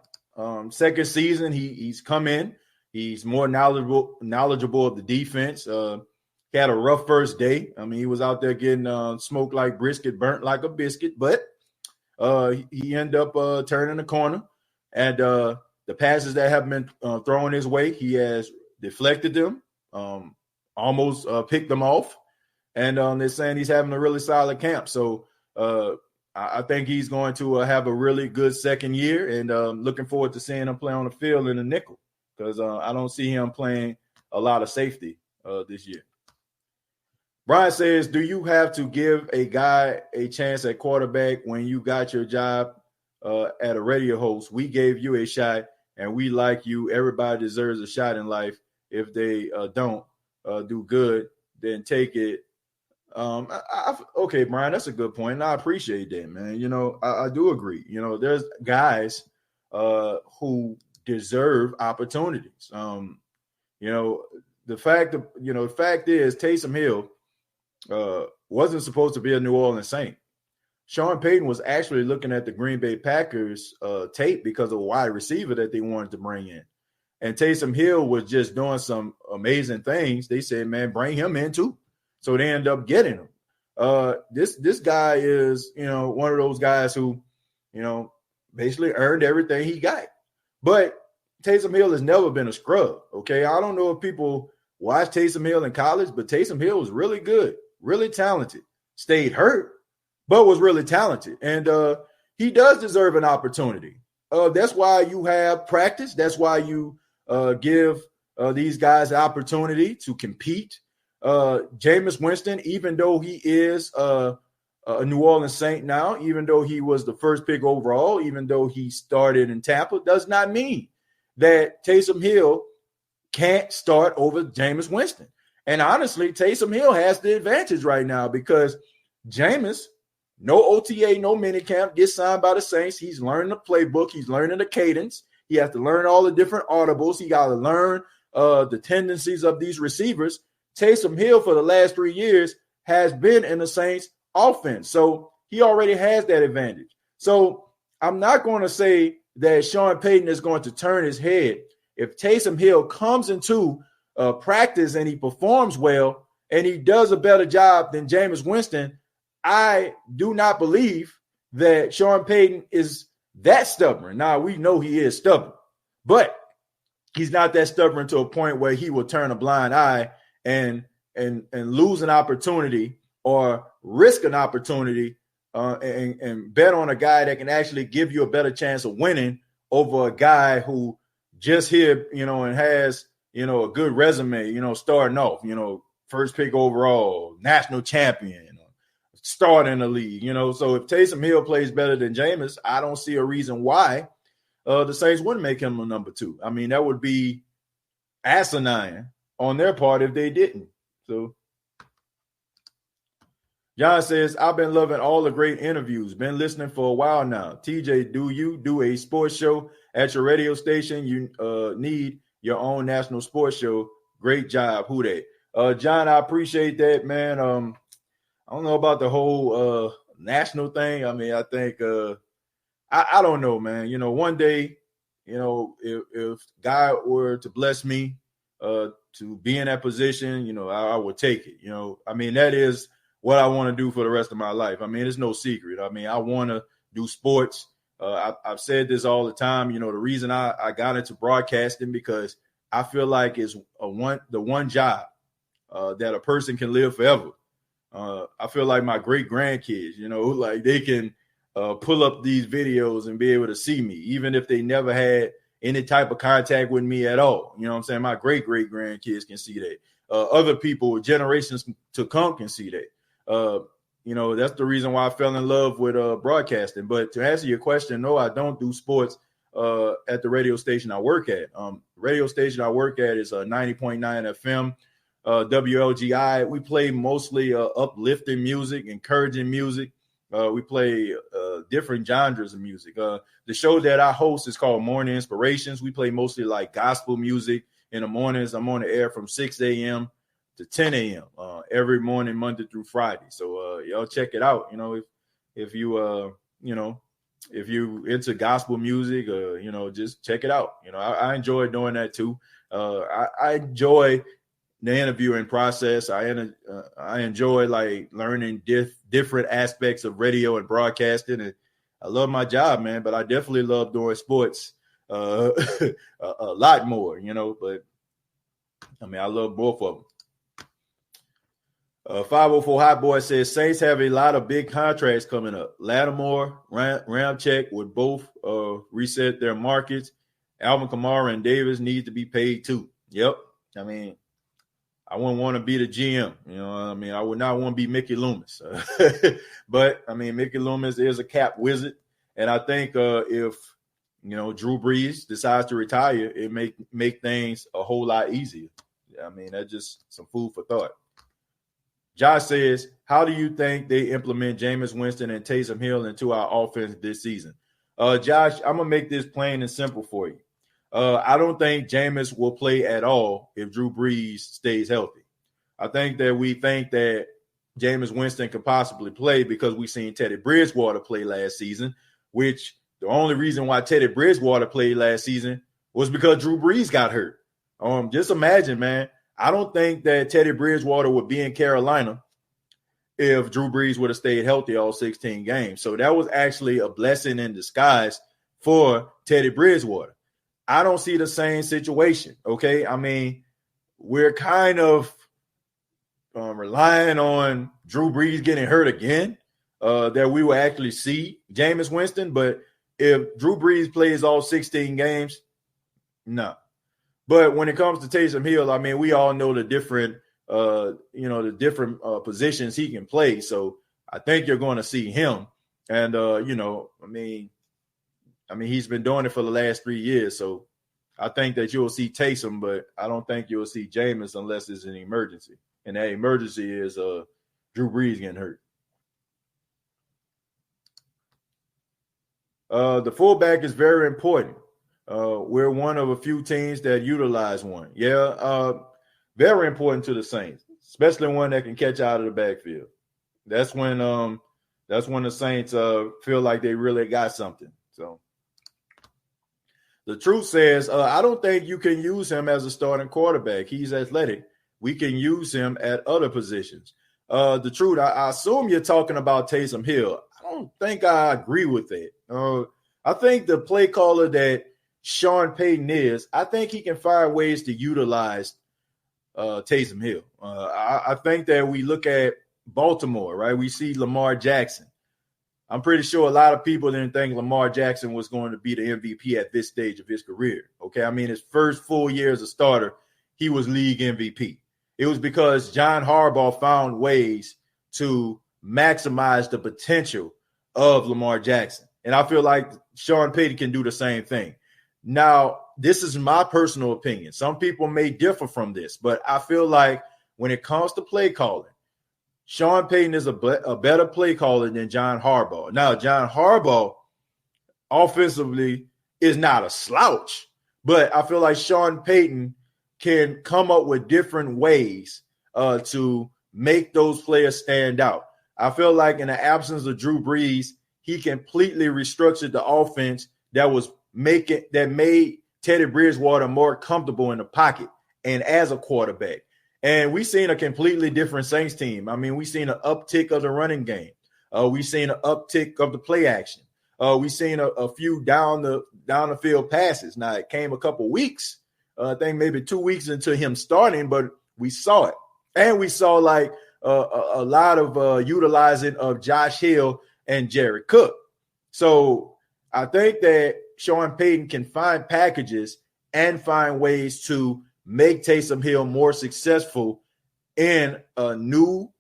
Second season, he's come in. He's more knowledgeable of the defense. He had a rough first day. He was out there getting smoked like brisket, burnt like a biscuit, but he ended up turning the corner. And the passes that have been thrown his way, he has deflected them, almost picked them off. And they're saying he's having a really solid camp. So I think he's going to have a really good second year, and looking forward to seeing him play on the field in the nickel because I don't see him playing a lot of safety this year. Brian says, do you have to give a guy a chance at quarterback when you got your job at a radio host? We gave you a shot, and we like you. Everybody deserves a shot in life. If they don't do good, then take it. Okay, Brian, that's a good point. And I appreciate that, man. You know, I do agree. You know, there's guys who deserve opportunities. You know, the fact is Taysom Hill wasn't supposed to be a New Orleans Saint. Sean Payton was actually looking at the Green Bay Packers tape because of a wide receiver that they wanted to bring in. And Taysom Hill was just doing some amazing things. They said, man, bring him in too. So they end up getting him. This guy is, you know, one of those guys who, you know, basically earned everything he got. But Taysom Hill has never been a scrub, okay? I don't know if people watch Taysom Hill in college, but Taysom Hill was really good, really talented. Stayed hurt, but was really talented. And he does deserve an opportunity. That's why you have practice. That's why you give these guys the opportunity to compete. Jameis Winston, even though he is a New Orleans Saint now, even though he was the first pick overall, even though he started in Tampa, does not mean that Taysom Hill can't start over Jameis Winston. And honestly, Taysom Hill has the advantage right now because Jameis, no OTA, no minicamp, gets signed by the Saints. He's learning the playbook. He's learning the cadence. He has to learn all the different audibles. He got to learn the tendencies of these receivers. Taysom Hill for the last 3 years has been in the Saints offense. So he already has that advantage. So I'm not going to say that Sean Payton is going to turn his head. If Taysom Hill comes into practice and he performs well and he does a better job than Jameis Winston, I do not believe that Sean Payton is that stubborn. Now, we know he is stubborn, but he's not that stubborn to a point where he will turn a blind eye and lose an opportunity or risk an opportunity and bet on a guy that can actually give you a better chance of winning over a guy who just here, you know, and has, you know, a good resume, you know, starting off, you know, first pick overall, national champion, start in the league, you know. So if Taysom Hill plays better than Jameis, I don't see a reason why the Saints wouldn't make him a number 2. I mean, that would be asinine on their part if they didn't. So John says, I've been loving all the great interviews. Been listening for a while now. TJ, do you do a sports show at your radio station? You need your own national sports show. Great job. Who that? John, I appreciate that, man. I don't know about the whole national thing. I mean, I think I don't know, man. You know, one day, you know, if God were to bless me to be in that position, you know, I would take it. You know, I mean, that is what I want to do for the rest of my life. I mean, it's no secret. I mean, I want to do sports. I've said this all the time. You know, the reason I got into broadcasting because I feel like it's the one job that a person can live forever. I feel like my great grandkids, you know, like they can pull up these videos and be able to see me, even if they never had any type of contact with me at all. You know what I'm saying? My great grandkids can see that. Other people, generations to come, can see that. You know, that's the reason why I fell in love with broadcasting. But to answer your question, no, I don't do sports at the radio station I work at. Radio station I work at is 90.9 FM. WLGI. We play mostly uplifting music, encouraging music. We play different genres of music. The show that I host is called Morning Inspirations. We play mostly like gospel music in the mornings. I'm on the air from 6 a.m. to 10 a.m. Every morning, Monday through Friday. So y'all check it out. You know, if you you know, if you into gospel music, you know, just check it out. You know, I enjoy doing that too. I enjoy the interviewing process. I enjoy like learning different aspects of radio and broadcasting, and I love my job, man. But I definitely love doing sports a lot more, you know. But I mean, I love both of them. 504 Hot Boy says Saints have a lot of big contracts coming up. Lattimore, Ramczyk would both reset their markets. Alvin Kamara and Davis need to be paid too. Yep. I mean, I wouldn't want to be the GM. You know, I mean, I would not want to be Mickey Loomis. But, I mean, Mickey Loomis is a cap wizard. And I think if, you know, Drew Brees decides to retire, it make things a whole lot easier. I mean, that's just some food for thought. Josh says, how do you think they implement Jameis Winston and Taysom Hill into our offense this season? Josh, I'm going to make this plain and simple for you. I don't think Jameis will play at all if Drew Brees stays healthy. I think that we think that Jameis Winston could possibly play because we've seen Teddy Bridgewater play last season, which the only reason why Teddy Bridgewater played last season was because Drew Brees got hurt. Just imagine, man. I don't think that Teddy Bridgewater would be in Carolina if Drew Brees would have stayed healthy all 16 games. So that was actually a blessing in disguise for Teddy Bridgewater. I don't see the same situation, okay? I mean, we're kind of relying on Drew Brees getting hurt again that we will actually see Jameis Winston. But if Drew Brees plays all 16 games, no. But when it comes to Taysom Hill, I mean, we all know the different, positions he can play. So I think you're going to see him. And, I mean, he's been doing it for the last 3 years. So I think that you'll see Taysom, but I don't think you'll see Jameis unless it's an emergency. And that emergency is Drew Brees getting hurt. The fullback is very important. We're one of a few teams that utilize one. Yeah, very important to the Saints, especially one that can catch out of the backfield. That's when the Saints feel like they really got something. So the truth says, I don't think you can use him as a starting quarterback. He's athletic. We can use him at other positions. The truth, I assume you're talking about Taysom Hill. I don't think I agree with that. I think the play caller that Sean Payton is, I think he can find ways to utilize Taysom Hill. I think that we look at Baltimore, right? We see Lamar Jackson. I'm pretty sure a lot of people didn't think Lamar Jackson was going to be the MVP at this stage of his career. Okay, I mean, his first full year as a starter, he was league MVP. It was because John Harbaugh found ways to maximize the potential of Lamar Jackson. And I feel like Sean Payton can do the same thing. Now, this is my personal opinion. Some people may differ from this, but I feel like when it comes to play calling, Sean Payton is a better play caller than John Harbaugh. Now, John Harbaugh offensively is not a slouch, but I feel like Sean Payton can come up with different ways to make those players stand out. I feel like in the absence of Drew Brees, he completely restructured the offense that made Teddy Bridgewater more comfortable in the pocket and as a quarterback. And we've seen a completely different Saints team. I mean, we've seen an uptick of the running game. We've seen an uptick of the play action. We've seen a few down the field passes. Now, it came a couple weeks, I think maybe 2 weeks into him starting, but we saw it. And we saw like a lot of utilizing of Josh Hill and Jared Cook. So I think that Sean Payton can find packages and find ways to make Taysom Hill more successful in a new,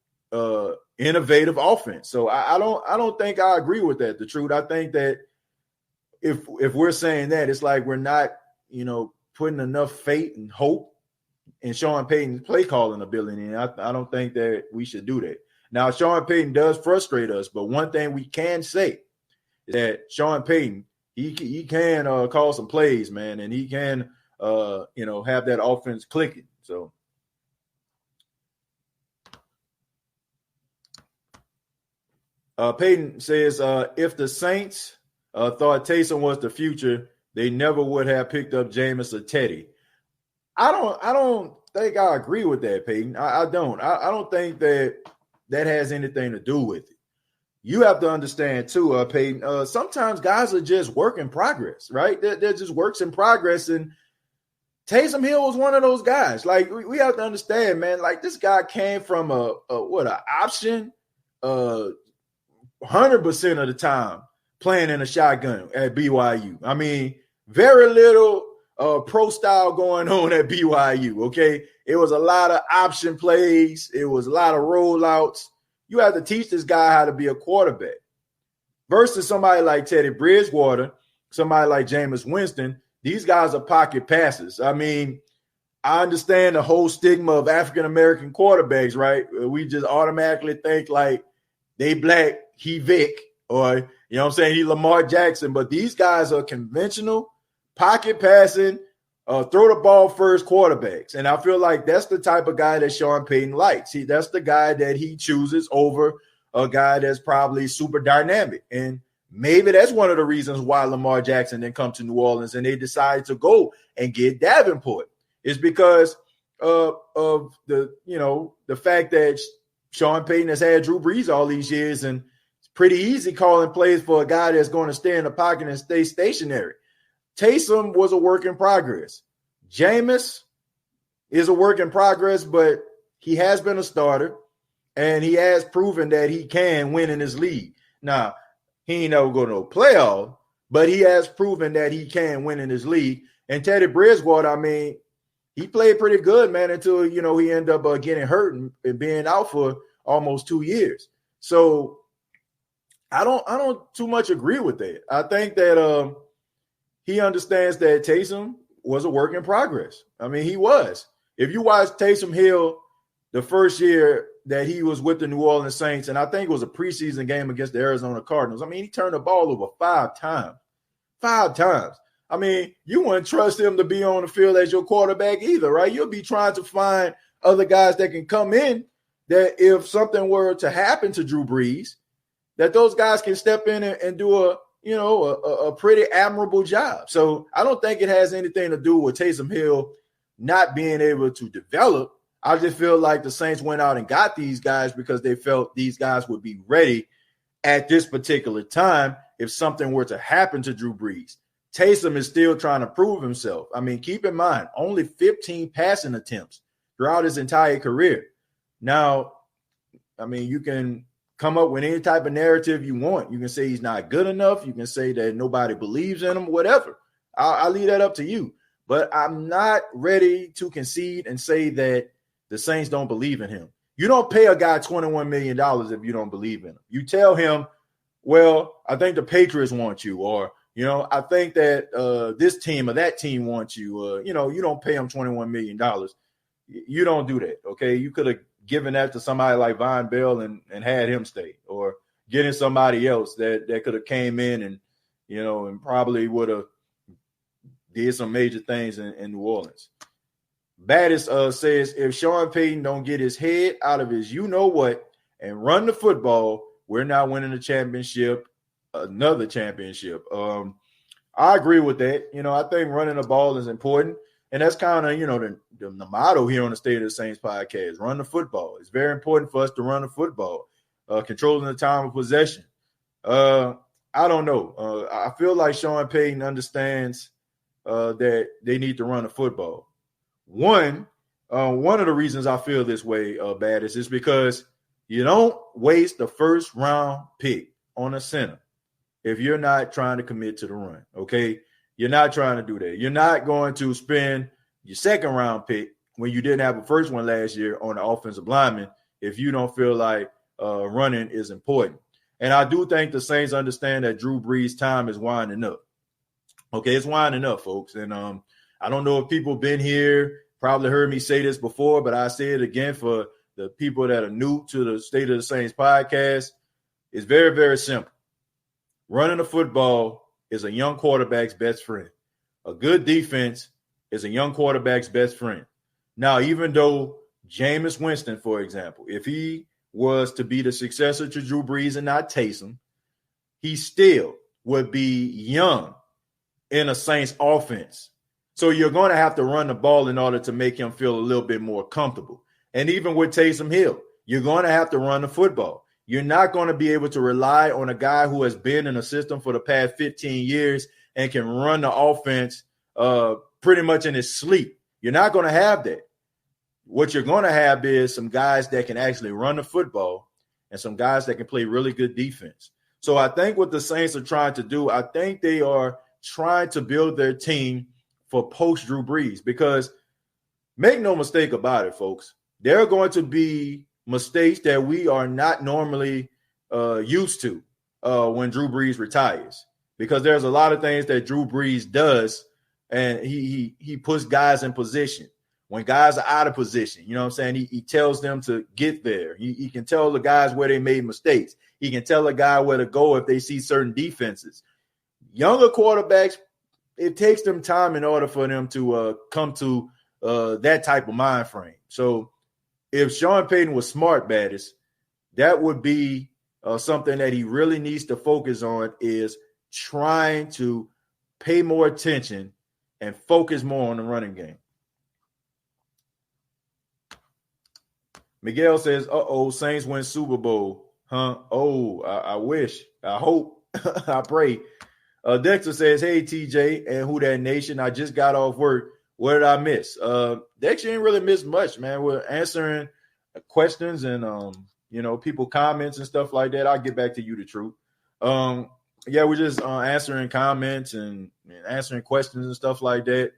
innovative offense. So I don't think I agree with that. The truth, I think that if we're saying that, it's like we're not, putting enough faith and hope in Sean Payton's play calling ability. And I don't think that we should do that. Now, Sean Payton does frustrate us, but one thing we can say is that Sean Payton, he can call some plays, man, and he can have that offense clicking. So Payton says, if the Saints thought Taysom was the future, they never would have picked up Jameis or Teddy. I don't think I agree with that, Payton. I don't. I don't think that has anything to do with it. You have to understand too, Payton. Sometimes guys are just work in progress, right? They're just works in progress, and Taysom Hill was one of those guys. Like, we have to understand, man, like this guy came from an option 100% of the time playing in a shotgun at BYU. I mean, very little pro style going on at BYU, okay? It was a lot of option plays. It was a lot of rollouts. You have to teach this guy how to be a quarterback versus somebody like Teddy Bridgewater, somebody like Jameis Winston. These guys are pocket passers. I mean, I understand the whole stigma of African-American quarterbacks, right? We just automatically think like they black, he Vic, or, you know what I'm saying, he Lamar Jackson. But these guys are conventional, pocket passing, throw the ball first quarterbacks. And I feel like that's the type of guy that Sean Payton likes. That's the guy that he chooses over a guy that's probably super dynamic. And maybe that's one of the reasons why Lamar Jackson didn't come to New Orleans and they decided to go and get Davenport. Is because of the fact that Sean Payton has had Drew Brees all these years, and it's pretty easy calling plays for a guy that's going to stay in the pocket and stay stationary. Taysom was a work in progress. Jameis is a work in progress, but he has been a starter, and he has proven that he can win in his league. Now, he ain't never going to a playoff, but he has proven that he can win in his league. And Teddy Bridgewater, I mean, he played pretty good, man, until, he ended up getting hurt and being out for almost 2 years. So I don't too much agree with that. I think that he understands that Taysom was a work in progress. I mean, he was. If you watch Taysom Hill the first year that he was with the New Orleans Saints, and I think it was a preseason game against the Arizona Cardinals, I mean, he turned the ball over 5 times. 5 times. I mean, you wouldn't trust him to be on the field as your quarterback either, right? You'll be trying to find other guys that can come in that if something were to happen to Drew Brees, that those guys can step in and do a pretty admirable job. So I don't think it has anything to do with Taysom Hill not being able to develop. I just feel like the Saints went out and got these guys because they felt these guys would be ready at this particular time if something were to happen to Drew Brees. Taysom is still trying to prove himself. I mean, keep in mind, only 15 passing attempts throughout his entire career. Now, I mean, you can come up with any type of narrative you want. You can say he's not good enough. You can say that nobody believes in him, whatever. I'll leave that up to you. But I'm not ready to concede and say that the Saints don't believe in him. You don't pay a guy $21 million if you don't believe in him. You tell him, well, I think the Patriots want you, or I think that this team or that team wants you. You don't pay him $21 million. You don't do that, okay? You could have given that to somebody like Von Bell and had him stay, or getting somebody else that could have came in and, and probably would have did some major things in New Orleans. Baddest says, if Sean Payton don't get his head out of his you-know-what and run the football, we're not winning the championship. Another championship. I agree with that. I think running the ball is important. And that's kind of, the motto here on the State of the Saints podcast, run the football. It's very important for us to run the football, controlling the time of possession. I don't know. I feel like Sean Payton understands that they need to run the football. One of the reasons I feel this way, Baddest, is because you don't waste the first round pick on a center if you're not trying to commit to the run, okay? You're not trying to do that. You're not going to spend your second round pick when you didn't have a first one last year on the offensive lineman if you don't feel like running is important. And I do think the Saints understand that Drew Brees' time is winding up. Okay, it's winding up, folks. And I don't know if people been here, probably heard me say this before, but I say it again for the people that are new to the State of the Saints podcast. It's very, very simple. Running the football is a young quarterback's best friend. A good defense is a young quarterback's best friend. Now, even though Jameis Winston, for example, if he was to be the successor to Drew Brees and not Taysom, he still would be young in a Saints offense. So you're going to have to run the ball in order to make him feel a little bit more comfortable. And even with Taysom Hill, you're going to have to run the football. You're not going to be able to rely on a guy who has been in a system for the past 15 years and can run the offense pretty much in his sleep. You're not going to have that. What you're going to have is some guys that can actually run the football and some guys that can play really good defense. So I think what the Saints are trying to do, I think they are trying to build their team for post-Drew Brees, because make no mistake about it, folks, there are going to be mistakes that we are not normally used to when Drew Brees retires, because there's a lot of things that Drew Brees does, and he puts guys in position. When guys are out of position, you know what I'm saying? He tells them to get there. He can tell the guys where they made mistakes. He can tell a guy where to go if they see certain defenses. Younger quarterbacks, it takes them time in order for them to come to that type of mind frame. So if Sean Payton was smart, Baddis, that would be something that he really needs to focus on, is trying to pay more attention and focus more on the running game. Miguel says, Saints win Super Bowl. Huh? Oh, I wish. I hope. I pray. Dexter says, hey, TJ and Who That Nation. I just got off work. What did I miss? Dexter didn't really miss much, man. We're answering questions and, people comments and stuff like that. I'll get back to you, the truth. We're just answering comments and answering questions and stuff like that.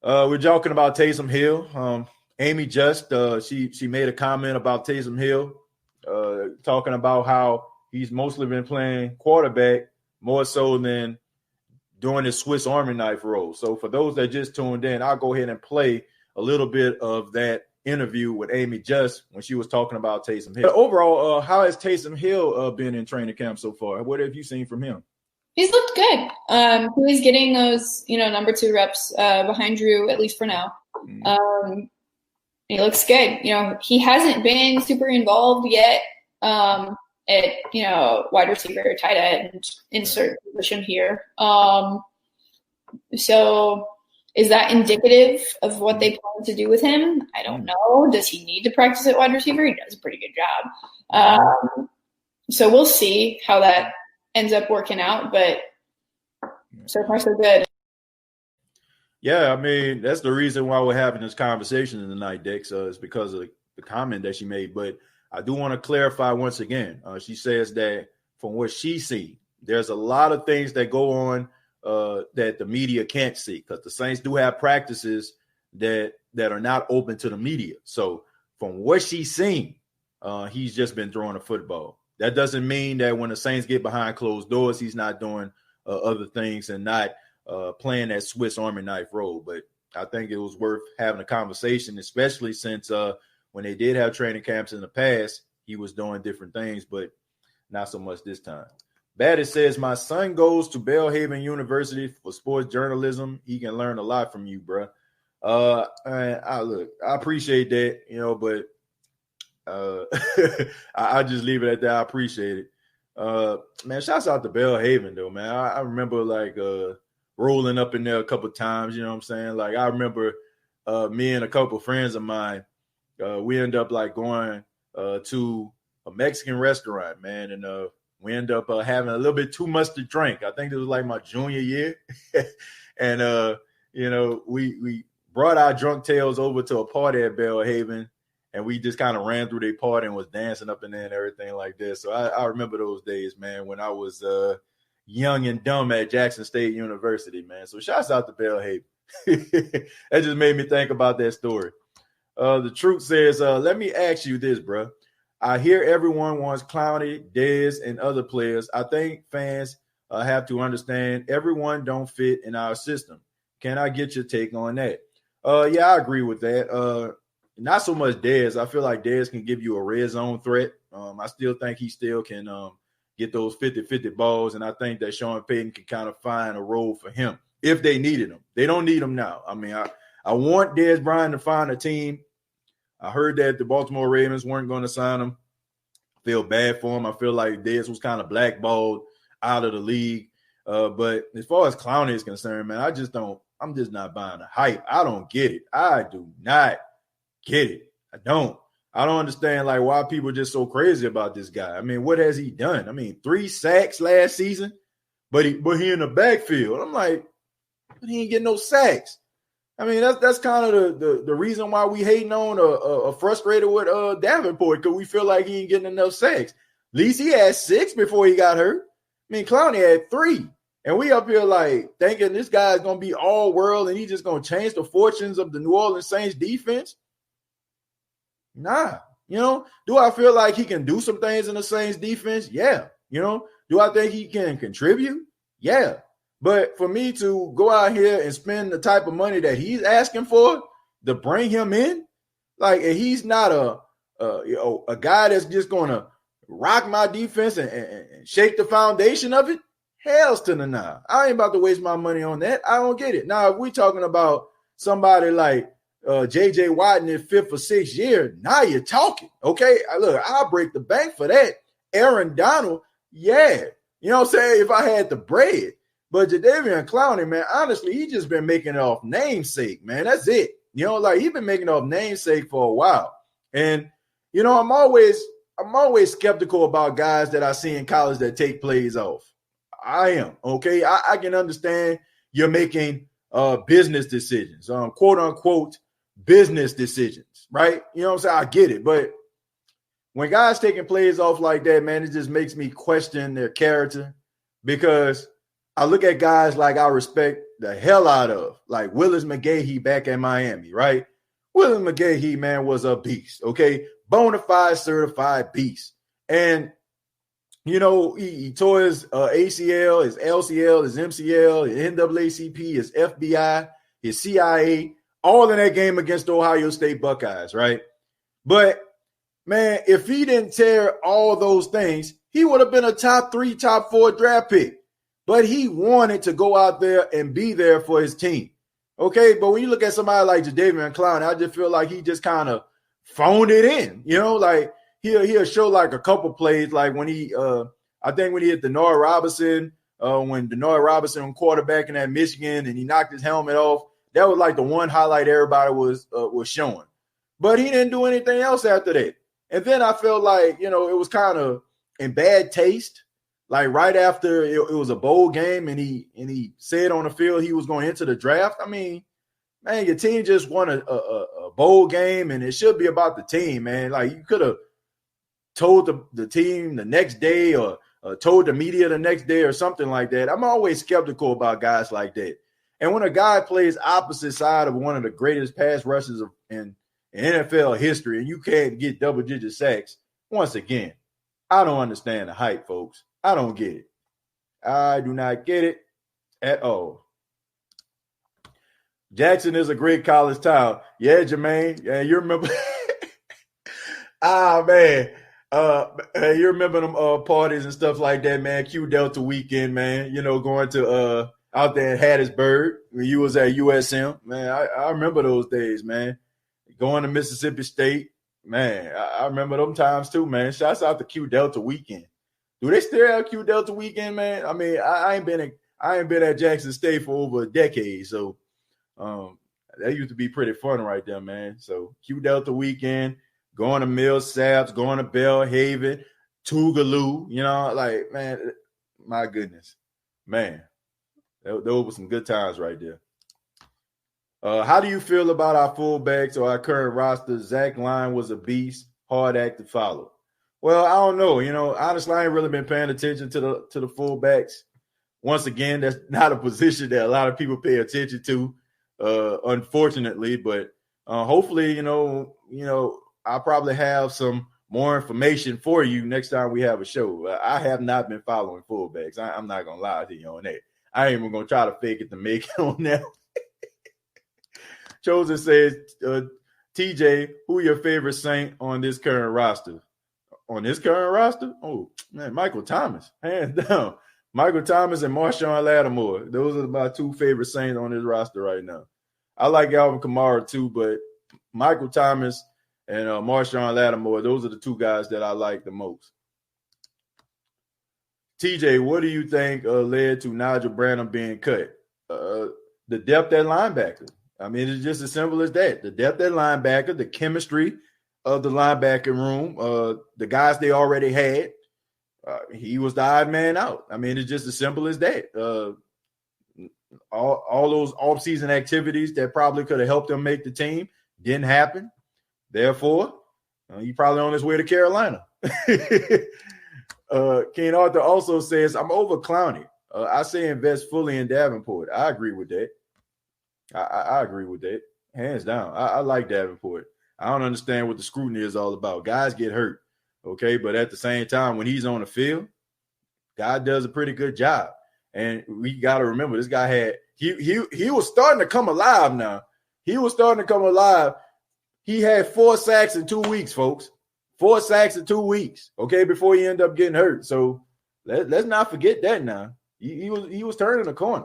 We're joking about Taysom Hill. Amy Just, she made a comment about Taysom Hill, talking about how he's mostly been playing quarterback more so than doing his Swiss Army knife role. So for those that just tuned in, I'll go ahead and play a little bit of that interview with Amy Just when she was talking about Taysom Hill. But overall, how has Taysom Hill been in training camp so far? What have you seen from him? He's looked good. He was getting those, number 2 reps behind Drew, at least for now. He looks good. He hasn't been super involved yet at, wide receiver or tight end insert position here. So is that indicative of what they plan to do with him? I don't know. Does he need to practice at wide receiver? He does a pretty good job. So we'll see how that ends up working out, but so far so good. Yeah, I mean, that's the reason why we're having this conversation tonight, Dex, is because of the comment that she made. But I do want to clarify once again. She says that from what she sees, there's a lot of things that go on that the media can't see, because the Saints do have practices that are not open to the media. So from what she's seen, he's just been throwing a football. That doesn't mean that when the Saints get behind closed doors, he's not doing other things and not playing that Swiss Army knife role. But I think it was worth having a conversation, especially since when they did have training camps in the past, he was doing different things, but not so much this time. Baddis says, my son goes to Belhaven University for sports journalism. He can learn a lot from you, bro. I appreciate that, but I'll just leave it at that. I appreciate it. Man, shouts out to Belhaven, though, man. I remember, rolling up in there a couple times, you know what I'm saying? Like, I remember me and a couple friends of mine, we end up, going to a Mexican restaurant, man, and we end up having a little bit too much to drink. I think it was my junior year. And, we brought our drunk tails over to a party at Belhaven, and we just kind of ran through their party and was dancing up in there and everything like this. So I remember those days, man, when I was young and dumb at Jackson State University, man. So shouts out to Belhaven. That just made me think about that story. The truth says, let me ask you this, bro. I hear everyone wants Clowney, Dez, and other players. I think fans have to understand everyone don't fit in our system. Can I get your take on that? Yeah, I agree with that. Not so much Dez. I feel like Dez can give you a red zone threat. I still think he still can get those 50-50 balls, and I think that Sean Payton can kind of find a role for him if they needed him. They don't need him now. I mean, I want Dez Bryant to find a team. I heard that the Baltimore Ravens weren't going to sign him. I feel bad for him. I feel like Dez was kind of blackballed out of the league. But as far as Clowney is concerned, man, I'm just not buying the hype. I don't get it. I do not get it. I don't understand why people are just so crazy about this guy. I mean, what has he done? I mean, 3 sacks last season, but he in the backfield. I'm like, but he ain't getting no sacks. I mean, that's kind of the reason why we hating on frustrated with Davenport, because we feel like he ain't getting enough sacks. At least he had 6 before he got hurt. I mean, Clowney had 3. And we up here like thinking this guy's going to be all world and he's just going to change the fortunes of the New Orleans Saints defense. Nah. Do I feel like he can do some things in the Saints defense? Yeah. Do I think he can contribute? Yeah. But for me to go out here and spend the type of money that he's asking for to bring him in, like he's not a guy that's just going to rock my defense and shake the foundation of it. Hell's to the nah. I ain't about to waste my money on that. I don't get it. Now, if we're talking about somebody like J.J. Watt in his 5th or 6th year, now you're talking. Okay, look, I'll break the bank for that. Aaron Donald, yeah. You know what I'm saying? If I had the bread. But Jadeveon Clowney, man, honestly, he just been making it off namesake, man. That's it. Like he's been making it off namesake for a while. And, I'm always skeptical about guys that I see in college that take plays off. I am, okay? I can understand you're making business decisions, quote unquote business decisions, right? You know what I'm saying? I get it. But when guys taking plays off like that, man, it just makes me question their character, because I look at guys like I respect the hell out of, like Willis McGahee back at Miami, right? Willis McGahee, man, was a beast, okay? Bona fide certified beast. And, he tore his ACL, his LCL, his MCL, his NAACP, his FBI, his CIA, all in that game against the Ohio State Buckeyes, right? But, man, if he didn't tear all those things, he would have been a top 3, top 4 draft pick. But he wanted to go out there and be there for his team. Okay, but when you look at somebody like Jadeveon Clowney, I just feel like he just kind of phoned it in. Like he'll show like a couple plays, like when he I think when he hit Denard Robinson, when Denard Robinson quarterbacking at Michigan and he knocked his helmet off. That was like the one highlight everybody was showing. But he didn't do anything else after that. And then I felt like, it was kind of in bad taste. Like right after it was a bowl game and he said on the field he was going to enter the draft. I mean, man, your team just won a bowl game and it should be about the team, man. Like you could have told the team the next day or told the media the next day or something like that. I'm always skeptical about guys like that. And when a guy plays opposite side of one of the greatest pass rushers in NFL history and you can't get double-digit sacks, once again, I don't understand the hype, folks. I don't get it. I do not get it at all. Jackson is a great college town. Yeah, Jermaine. Yeah, you remember? Man. You remember them parties and stuff like that, man? Q Delta weekend, man. Going to out there in Hattiesburg when you was at USM. Man, I remember those days, man. Going to Mississippi State. Man, I remember them times too, man. Shouts out to Q Delta weekend. Do they still have Q Delta weekend, man? I mean, I ain't been at Jackson State for over a decade, so that used to be pretty fun right there, man. So Q Delta weekend, going to Millsaps, going to Belhaven, Tougaloo, like, man, my goodness, man, those were some good times right there. How do you feel about our fullbacks or our current roster? Zach Line was a beast, hard act to follow. Well, I don't know. Honestly, I ain't really been paying attention to the fullbacks. Once again, that's not a position that a lot of people pay attention to, unfortunately. But hopefully, I'll probably have some more information for you next time we have a show. I have not been following fullbacks. I'm not going to lie to you on that. I ain't even going to try to fake it to make it on that. Chosen says, TJ, who your favorite Saint on this current roster? On this current roster? Oh, man, Michael Thomas, hands down. Michael Thomas and Marshawn Lattimore. Those are my 2 favorite Saints on this roster right now. I like Alvin Kamara too, but Michael Thomas and Marshawn Lattimore, those are the 2 guys that I like the most. TJ, what do you think led to Nigel Branham being cut? The depth at linebacker. I mean, it's just as simple as that. The depth at linebacker, the chemistry of the linebacker room, the guys they already had. He was the odd man out. I mean, it's just as simple as that. all those offseason activities that probably could have helped him make the team didn't happen. Therefore, he's probably on his way to Carolina. King Arthur also says, I'm over Clowney. I say invest fully in Davenport. I agree with that. I agree with that. Hands down. I like Davenport. I don't understand what the scrutiny is all about. Guys get hurt, okay? But at the same time, when he's on the field, God does a pretty good job. And we got to remember, this guy had he was starting to come alive now. He was starting to come alive. He had 4 sacks in 2 weeks, folks. 4 sacks in 2 weeks, okay, before he ended up getting hurt. So let's not forget that now. He was turning the corner.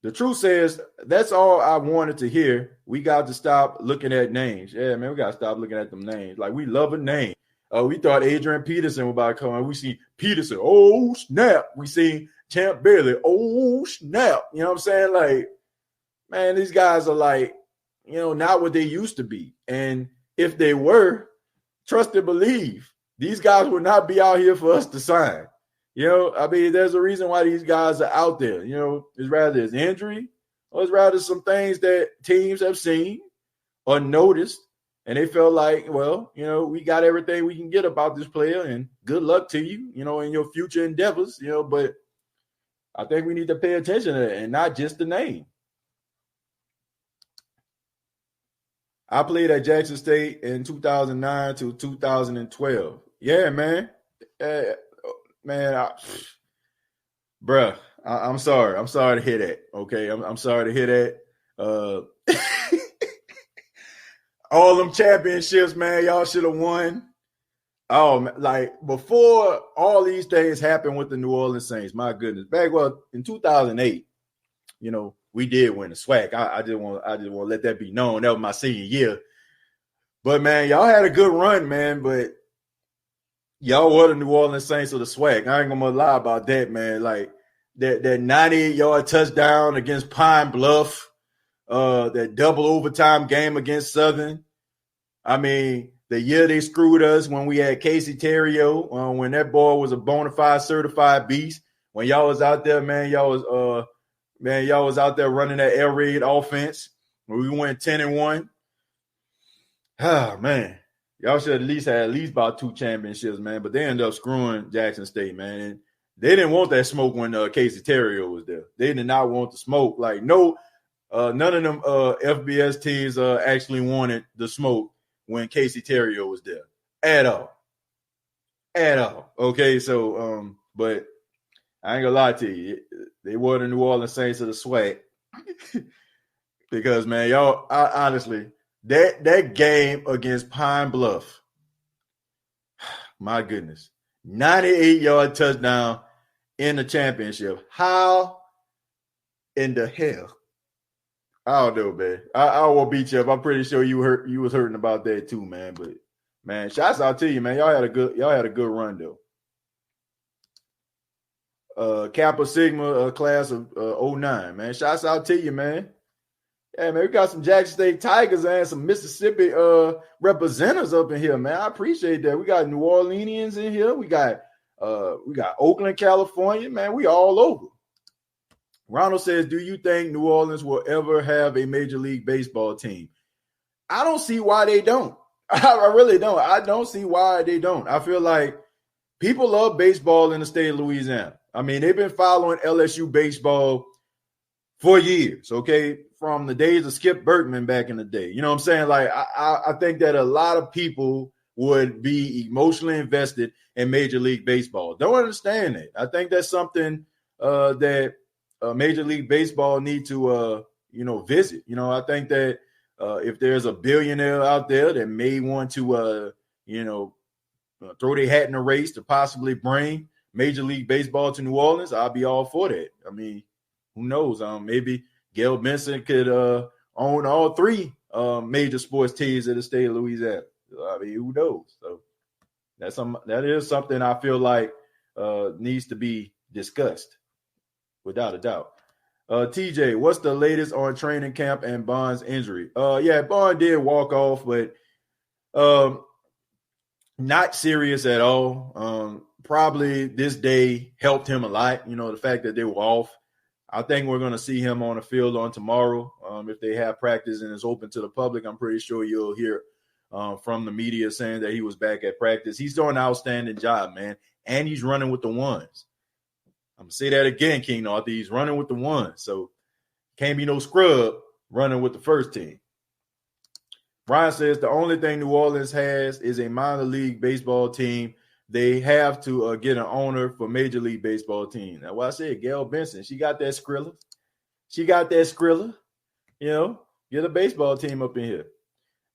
The truth says, that's all I wanted to hear. We got to stop looking at names. Yeah, man, we got to stop looking at them names. Like, we love a name. We thought Adrian Peterson was about to come. We see Peterson, oh, snap. We see Champ Bailey, oh, snap. You know what I'm saying? Like, man, these guys are like, not what they used to be. And if they were, trust and believe, these guys would not be out here for us to sign. There's a reason why these guys are out there. It's rather his injury or it's rather some things that teams have seen or noticed, and they felt like, well, we got everything we can get about this player, and good luck to you, in your future endeavors, but I think we need to pay attention to that and not just the name. I played at Jackson State in 2009 to 2012. Yeah, man. I'm sorry. I'm sorry to hear that. Okay, I'm sorry to hear that. All them championships, man, y'all should have won. Oh, man, like before all these things happened with the New Orleans Saints, my goodness. In 2008, we did win the SWAC. I just want to let that be known. That was my senior year. But man, y'all had a good run, man. But y'all were the New Orleans Saints of the SWAC. I ain't gonna lie about that, man. Like that 98-yard touchdown against Pine Bluff, that double overtime game against Southern. I mean, the year they screwed us when we had Casey Terrio, when that boy was a bona fide certified beast. When y'all was out there, man, y'all was out there running that air raid offense. When we went 10-1. Ah, man. Y'all should at least have about 2 championships, man. But they ended up screwing Jackson State, man. And they didn't want that smoke when Casey Terrio was there. They did not want the smoke. Like, none of them FBS teams actually wanted the smoke when Casey Terrio was there. At all. Okay, so, but I ain't gonna lie to you. They were the New Orleans Saints of the SWAC. Because, man, y'all, honestly, that game against Pine Bluff, my goodness, 98-yard touchdown in the championship. How in the hell? I don't know, man. I won't beat you up. I'm pretty sure you was hurting about that too, man. But man, shouts out to you, man. Y'all had a good run though. Kappa Sigma class of 09, man. Shouts out to you, man. Yeah, man, we got some Jackson State Tigers and some Mississippi representatives up in here, man. I appreciate that. We got New Orleanians in here. We got Oakland, California, man. We all over. Ronald says, do you think New Orleans will ever have a Major League Baseball team? I don't see why they don't. I really don't. I don't see why they don't. I feel like people love baseball in the state of Louisiana. I mean, they've been following LSU baseball for years, okay, from the days of Skip Bertman back in the day. You know what I'm saying? Like, I think that a lot of people would be emotionally invested in Major League Baseball. Don't understand it. I think that's something that Major League Baseball need to, visit. I think that if there's a billionaire out there that may want to, throw their hat in the race to possibly bring Major League Baseball to New Orleans, I'll be all for that. I mean, who knows? Maybe Gail Benson could own all 3 major sports teams in the state of Louisiana. I mean, who knows? So that is something I feel like needs to be discussed, without a doubt. TJ, what's the latest on training camp and Bond's injury? Bond did walk off, but not serious at all. probably this day helped him a lot. The fact that they were off. I think we're going to see him on the field on tomorrow. If they have practice and it's open to the public, I'm pretty sure you'll hear from the media saying that he was back at practice. He's doing an outstanding job, man. And he's running with the ones. I'm going to say that again, King Arthur. He's running with the ones. So can't be no scrub running with the first team. Brian says the only thing New Orleans has is a minor league baseball team. They have to get an owner for Major League Baseball team. Now, what I said, Gail Benson, she got that Skrilla. Get a baseball team up in here.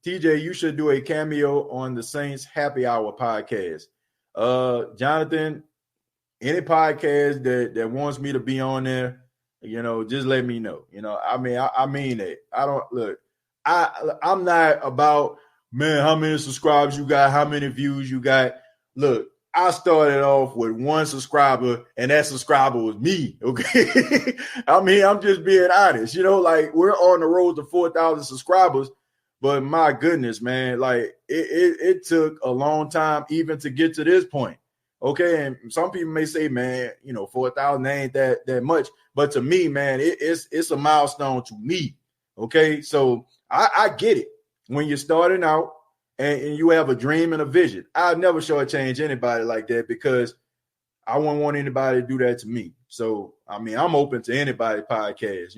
TJ, you should do a cameo on the Saints Happy Hour podcast. Jonathan, any podcast that wants me to be on there, just let me know. I mean that. I'm not about, man, how many subscribers you got, how many views you got. Look, I started off with one subscriber, and that subscriber was me, okay? I'm just being honest. We're on the road to 4,000 subscribers, but my goodness, man, it took a long time even to get to this point, okay? And some people may say, man, 4,000 ain't that much, but to me, man, it's a milestone to me, okay? So I get it. When you're starting out, and you have a dream and a vision. I'll never shortchange anybody like that because I wouldn't want anybody to do that to me. So, I'm open to anybody's podcast.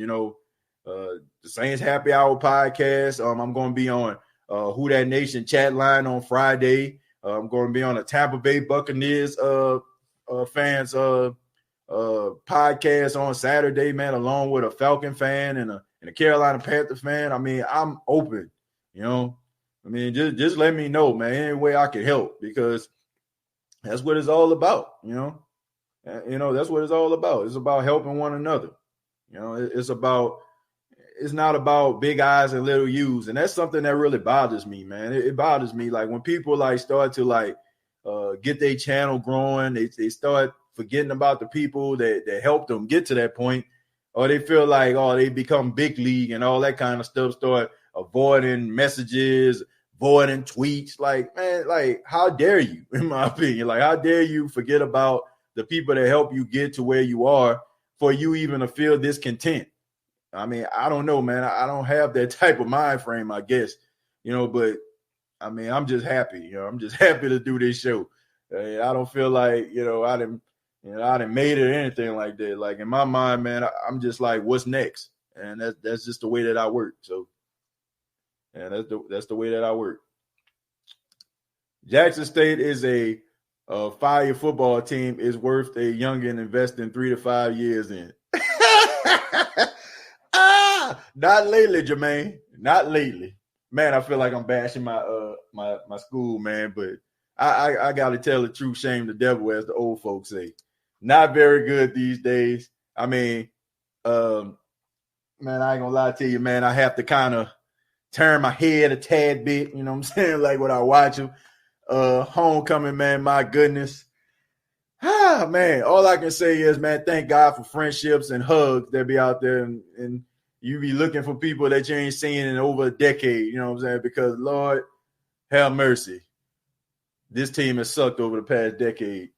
The Saints Happy Hour podcast. I'm going to be on Who That Nation chat line on Friday. I'm going to be on a Tampa Bay Buccaneers fans podcast on Saturday, man, along with a Falcon fan and a Carolina Panther fan. I'm open, just let me know, man, any way I can help because that's what it's all about, that's what it's all about. It's about helping one another. It's not about big eyes and little U's. And that's something that really bothers me, man. It bothers me. Like when people start to get their channel growing, they start forgetting about the people that helped them get to that point, or they feel like, they become big league and all that kind of stuff, start avoiding messages, avoiding tweets. Man, how dare you, in my opinion? How dare you forget about the people that help you get to where you are for you even to feel discontent? I don't know, man. I don't have that type of mind frame, I guess, but I'm just happy. I'm just happy to do this show. I don't feel like, I didn't made it or anything like that. In my mind, man, I'm just like, what's next? And that's just the way that I work. So, yeah, that's the way that I work. Jackson State is a 5-year football team is worth a youngin investing 3 to 5 years in. Not lately, Jermaine. Not lately. Man, I feel like I'm bashing my school, man, but I got to tell the truth, shame the devil, as the old folks say. Not very good these days. Man, I ain't gonna lie to you, man. I have to kind of turn my head a tad bit, you know what I'm saying? When I watch them. Homecoming, man, my goodness. Man, all I can say is, man, thank God for friendships and hugs that be out there, and you be looking for people that you ain't seen in over a decade, you know what I'm saying? Because, Lord, have mercy. This team has sucked over the past decade.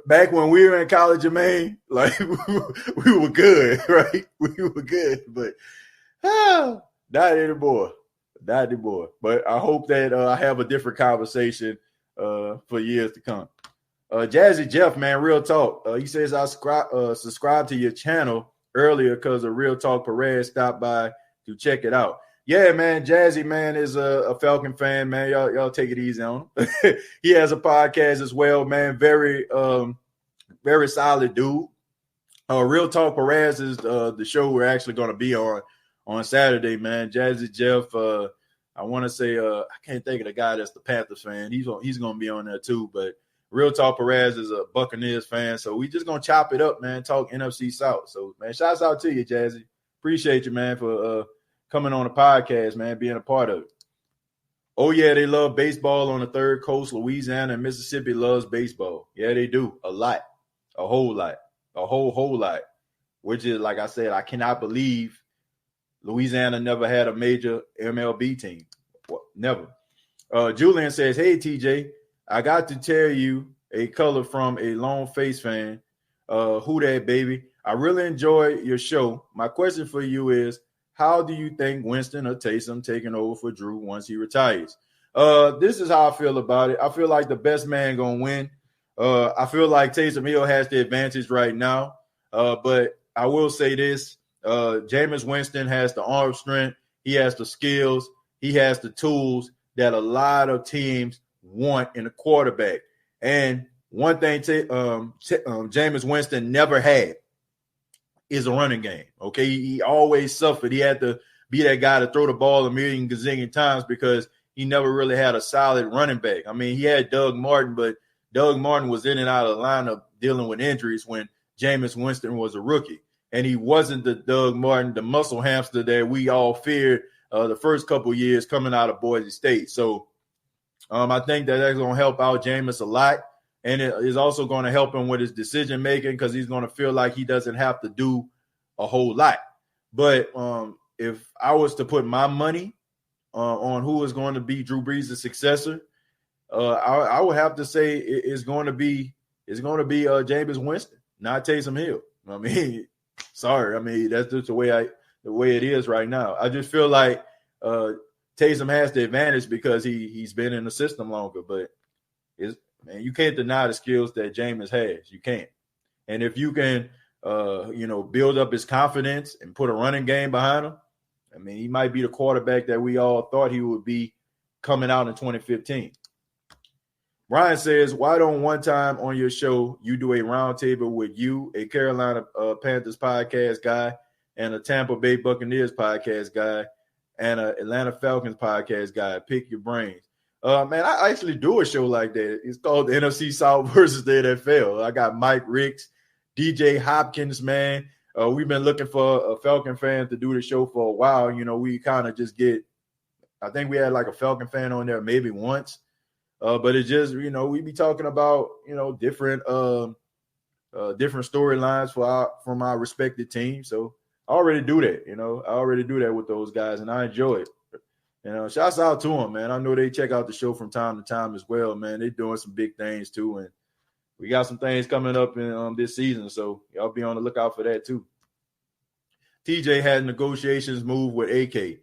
Back when we were in college, man, we were good, right? We were good, but not anymore. But I hope that I have a different conversation for years to come. Jazzy Jeff, man, real talk. He says I subscribe to your channel earlier because of Real Talk Perez stopped by to check it out. Yeah, man, Jazzy, man, is a Falcon fan, man. Y'all take it easy on him. He has a podcast as well, man. Very, very solid dude. Real Talk Perez is the show we're actually going to be on Saturday, man. Jazzy Jeff, I want to say, I can't think of the guy that's the Panthers fan. He's going to be on there too, but Real Talk Perez is a Buccaneers fan, so we just going to chop it up, man, talk NFC South. So, man, shouts out to you, Jazzy. Appreciate you, man, for coming on the podcast, man, being a part of it. Oh, yeah, they love baseball on the third coast. Louisiana and Mississippi loves baseball. Yeah, they do. A lot. A whole lot. A whole lot. Which is, like I said, I cannot believe Louisiana never had a major MLB team. Never. Julian says, hey, TJ, I got to tell you a color from a Lone Face fan. Who that, baby? I really enjoy your show. My question for you is, how do you think Winston or Taysom taking over for Drew once he retires? This is how I feel about it. I feel like the best man going to win. I feel like Taysom Hill has the advantage right now. But I will say this. Jameis Winston has the arm strength. He has the skills. He has the tools that a lot of teams want in a quarterback. And one thing Jameis Winston never had is a running game. Okay, he always suffered. He had to be that guy to throw the ball a million gazillion times because he never really had a solid running back. I mean, he had Doug Martin, but Doug Martin was in and out of the lineup dealing with injuries when Jameis Winston was a rookie. And he wasn't the Doug Martin, the muscle hamster that we all feared the first couple of years coming out of Boise State. So I think that's going to help out Jameis a lot. And it is also going to help him with his decision-making because he's going to feel like he doesn't have to do a whole lot. But if I was to put my money on who is going to be Drew Brees' successor, I would have to say it's going to be Jameis Winston, not Taysom Hill. I mean, sorry. I mean, that's just the way it is right now. I just feel like Taysom has the advantage because he's been in the system longer. But you can't deny the skills that Jameis has. You can't. And if you can, build up his confidence and put a running game behind him, I mean, he might be the quarterback that we all thought he would be coming out in 2015. Brian says, why don't one time on your show you do a roundtable with you, a Carolina Panthers podcast guy, and a Tampa Bay Buccaneers podcast guy, and an Atlanta Falcons podcast guy? Pick your brains. Man, I actually do a show like that. It's called the NFC South versus the NFL. I got Mike Ricks, DJ Hopkins, man. We've been looking for a Falcon fan to do the show for a while. You know, we kind of just I think we had like a Falcon fan on there maybe once. But it just, we be talking about, different storylines from our respective teams. So I already do that, I already do that with those guys and I enjoy it. Shouts out to them, man. I know they check out the show from time to time as well, man. They're doing some big things too. And we got some things coming up in this season. So y'all be on the lookout for that too. TJ had negotiations move with AK.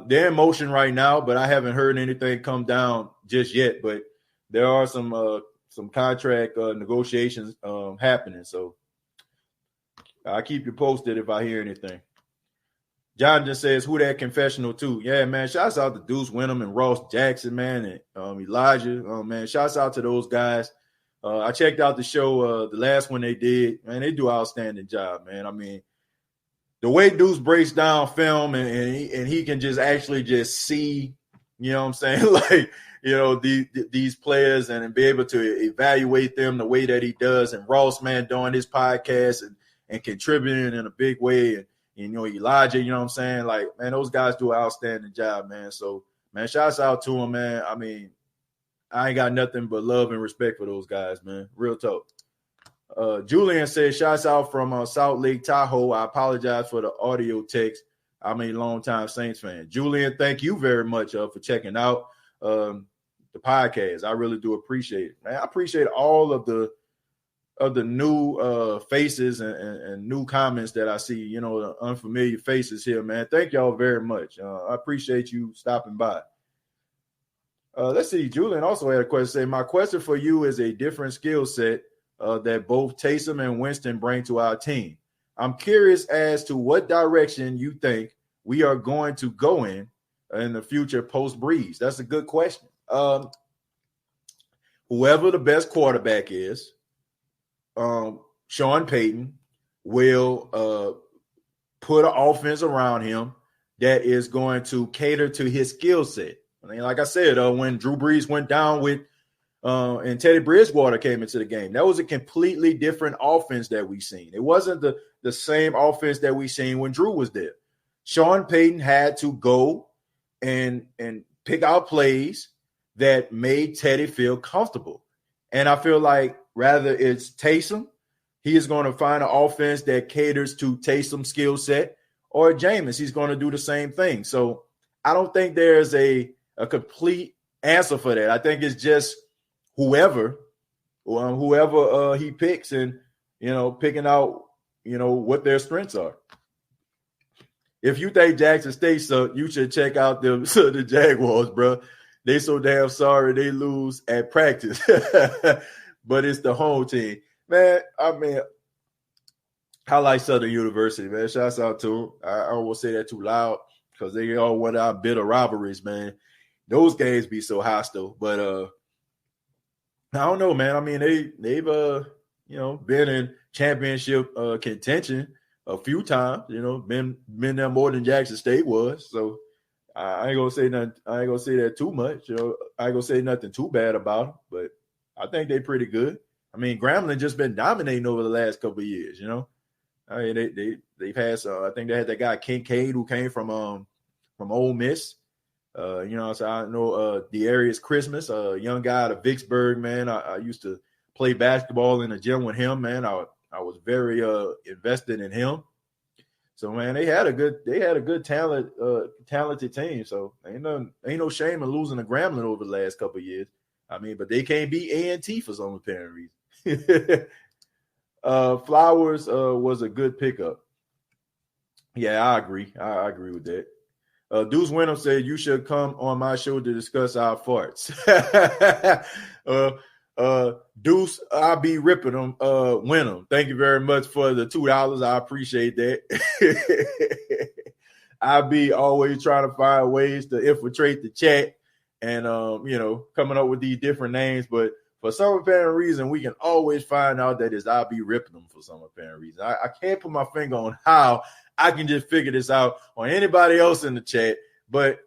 They're in motion right now, but I haven't heard anything come down just yet. But there are some contract negotiations happening. So I'll keep you posted if I hear anything. John just says, who that confessional too? Yeah, man. Shouts out to Deuce Winham and Ross Jackson, man, and Elijah. Man, shouts out to those guys. I checked out the show, the last one they did. Man, they do an outstanding job, man. I mean, the way Deuce breaks down film and he can just actually just see, you know what I'm saying? Like, these players and be able to evaluate them the way that he does. And Ross, man, doing his podcast and contributing in a big way. And Elijah, you know what I'm saying? Like, man, those guys do an outstanding job, man. So, man, shouts out to them, man. I mean, I ain't got nothing but love and respect for those guys, man. Real talk. Julian says, shouts out from Salt Lake Tahoe. I apologize for the audio text. I'm a longtime Saints fan. Julian, thank you very much for checking out the podcast. I really do appreciate it, man. I appreciate all of the new faces and new comments that I see, the unfamiliar faces here, man. Thank y'all very much. I appreciate you stopping by. Let's see. Julian also had a question. Say, my question for you is a different skill set that both Taysom and Winston bring to our team. I'm curious as to what direction you think we are going to go in the future post Brees. That's a good question. Whoever the best quarterback is, Sean Payton will put an offense around him that is going to cater to his skill set. I mean, like I said, when Drew Brees went down with and Teddy Bridgewater came into the game, that was a completely different offense that we seen. It wasn't the same offense that we seen when Drew was there. Sean Payton had to go and pick out plays that made Teddy feel comfortable. And I feel like rather it's Taysom, he is going to find an offense that caters to Taysom's skill set, or Jameis, he's going to do the same thing. So I don't think there's a complete answer for that. I think it's just whoever whoever he picks and, picking out, what their strengths are. If you think Jackson State suck, you should check out the Jaguars, bro. They so damn sorry they lose at practice. But it's the home team. Man, I like Southern University, man. Shouts out to them. I don't want to say that too loud because they all went out bitter rivalries, man. Those games be so hostile. But I don't know, man. I mean, they've been in championship contention a few times, been there more than Jackson State was. So I ain't gonna say nothing. I ain't gonna say that too much. I ain't gonna say nothing too bad about them, but I think they're pretty good. I mean, Grambling just been dominating over the last couple of years, I mean, they've had some. I think they had that guy Kincaid who came from Ole Miss. So I know Dearius Christmas, a young guy out of Vicksburg, man. I used to play basketball in the gym with him, man. I was very invested in him. So man, they had a good talented team. So ain't no shame in losing to Grambling over the last couple of years. I mean, but they can't beat A&T for some apparent reason. Flowers was a good pickup. Yeah, I agree. I agree with that. Deuce Wenham said you should come on my show to discuss our farts. Deuce, I'll be ripping them. Wenham, thank you very much for the $2. I appreciate that. I'll be always trying to find ways to infiltrate the chat and coming up with these different names, but for some apparent reason, we can always find out that it's I'll be ripping them for some apparent reason. I can't put my finger on how I can just figure this out on anybody else in the chat, but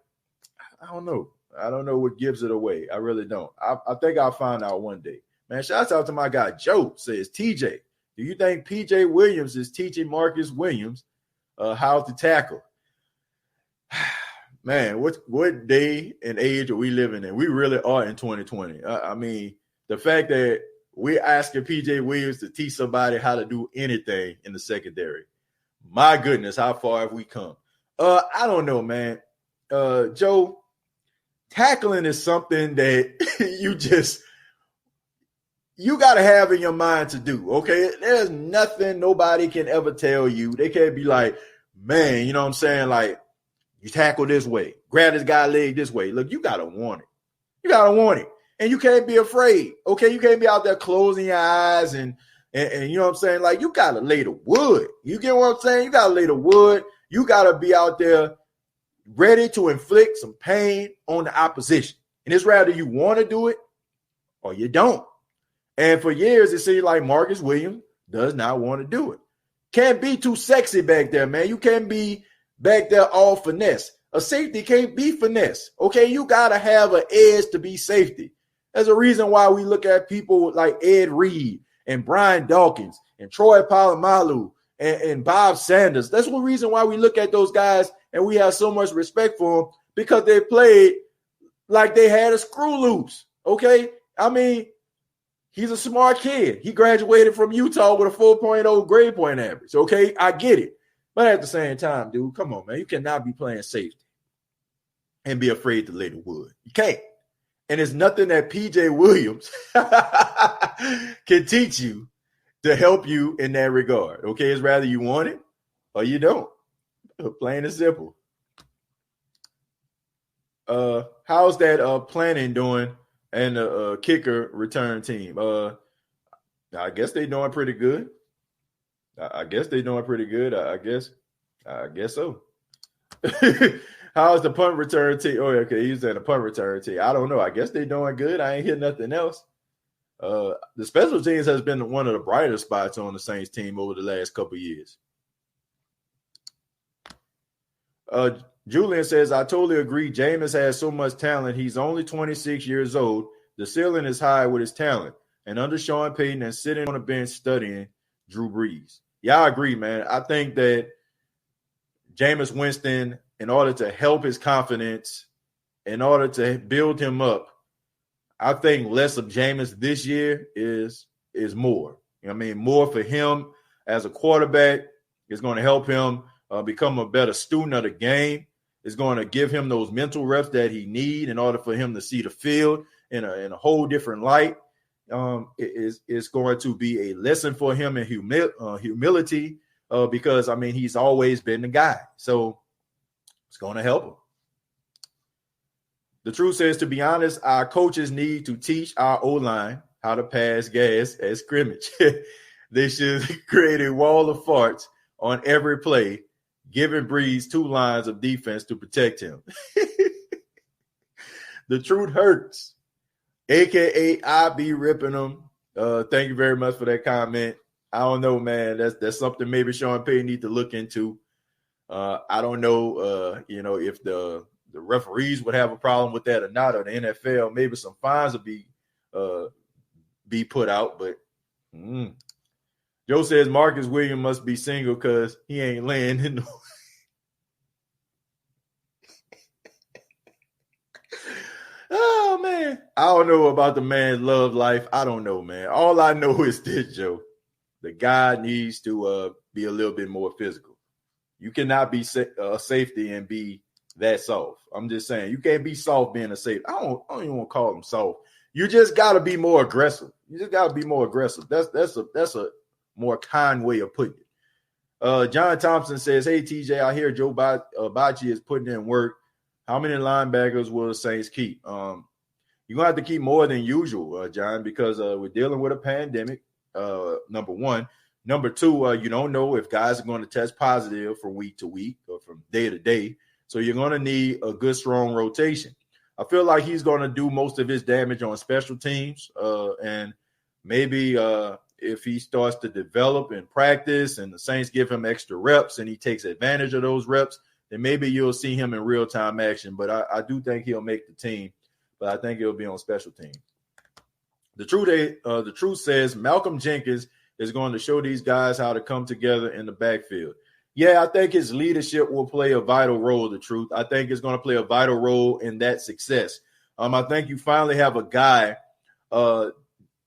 I don't know. I don't know what gives it away. I really don't. I think I'll find out one day. Man, shouts out to my guy Joe, says, TJ, do you think PJ Williams is teaching Marcus Williams how to tackle? Man, what day and age are we living in? We really are in 2020. I mean, the fact that we're asking PJ Williams to teach somebody how to do anything in the secondary. My goodness, how far have we come? I don't know, man. Joe, tackling is something that you got to have in your mind to do, okay? There's nothing nobody can ever tell you. They can't be like, man, you know what I'm saying? Like, you tackle this way, grab this guy's leg this way. Look, you got to want it. You got to want it. And you can't be afraid, okay? You can't be out there closing your eyes and you know what I'm saying? Like, you got to lay the wood. You get what I'm saying? You got to lay the wood. You got to be out there ready to inflict some pain on the opposition. And it's rather you want to do it or you don't. And for years, it seemed like Marcus Williams does not want to do it. Can't be too sexy back there, man. You can't be back there all finesse. A safety can't be finesse, okay? You got to have an edge to be safety. There's a reason why we look at people like Ed Reed and Brian Dawkins and Troy Polamalu and Bob Sanders. That's one reason why we look at those guys and we have so much respect for them, because they played like they had a screw loose, okay? I mean, he's a smart kid. He graduated from Utah with a 4.0 grade point average, okay? I get it. But at the same time, dude, come on, man. You cannot be playing safety and be afraid to lay the wood. You can't. And there's nothing that PJ Williams can teach you to help you in that regard. Okay, it's rather you want it or you don't. Plain and simple. How's that planning doing and the kicker return team? I guess they're doing pretty good. I guess they're doing pretty good. I guess so. How's the punt return team? Oh, okay, he's in the punt return team. I don't know. I guess they're doing good. I ain't hear nothing else. The special teams has been one of the brighter spots on the Saints team over the last couple of years. Julian says, I totally agree. Jameis has so much talent. He's only 26 years old. The ceiling is high with his talent. And under Sean Payton and sitting on the bench studying Drew Brees. Yeah, I agree, man. I think that Jameis Winston, in order to help his confidence, in order to build him up, I think less of Jameis this year is more. You know what I mean? More for him as a quarterback is going to help him become a better student of the game. It's going to give him those mental reps that he needs in order for him to see the field in a whole different light. is going to be a lesson for him in humility because, I mean, he's always been the guy. So it's going to help him. The truth says, to be honest, our coaches need to teach our O-line how to pass gas at scrimmage. They should create a wall of farts on every play, giving Brees 2 lines of defense to protect him. The truth hurts, a.k.a. I be ripping them. Thank you very much for that comment. I don't know, man. That's something maybe Sean Payton need to look into. I don't know, if the referees would have a problem with that or not, or the NFL. Maybe some fines would be put out. But Joe says Marcus Williams must be single because he ain't laying in the Oh, man. I don't know about the man's love life. I don't know, man. All I know is this, Joe. The guy needs to be a little bit more physical. You cannot be a safety and be that soft. I'm just saying. You can't be soft being a safety. I don't even want to call him soft. You just got to be more aggressive. You just got to be more aggressive. That's a more kind way of putting it. John Thompson says, hey, TJ, I hear Joe Bocci is putting in work. How many linebackers will the Saints keep? You're going to have to keep more than usual, John, because we're dealing with a pandemic, number one. Number two, you don't know if guys are going to test positive from week to week or from day to day. So you're going to need a good, strong rotation. I feel like he's going to do most of his damage on special teams. And maybe if he starts to develop and practice and the Saints give him extra reps and he takes advantage of those reps, then maybe you'll see him in real-time action. But I do think he'll make the team, but I think he'll be on special teams. The truth says Malcolm Jenkins is going to show these guys how to come together in the backfield. Yeah, I think his leadership will play a vital role, the truth. I think it's going to play a vital role in that success. I think you finally have a guy that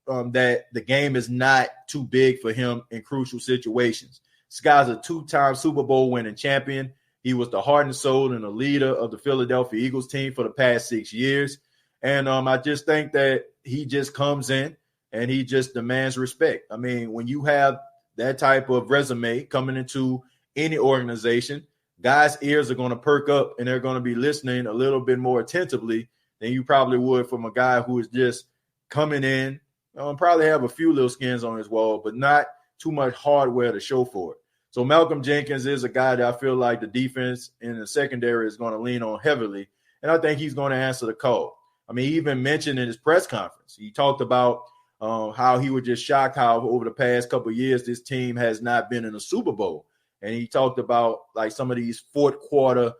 the game is not too big for him in crucial situations. This guy's a 2-time Super Bowl winning champion. He was the heart and soul and the leader of the Philadelphia Eagles team for the past 6 years. And I just think that he just comes in and he just demands respect. I mean, when you have that type of resume coming into any organization, guys' ears are going to perk up and they're going to be listening a little bit more attentively than you probably would from a guy who is just coming in, probably have a few little skins on his wall, but not too much hardware to show for it. So Malcolm Jenkins is a guy that I feel like the defense in the secondary is going to lean on heavily, and I think he's going to answer the call. I mean, he even mentioned in his press conference, he talked about how he was just shocked how over the past couple of years this team has not been in a Super Bowl. And he talked about like some of these fourth quarter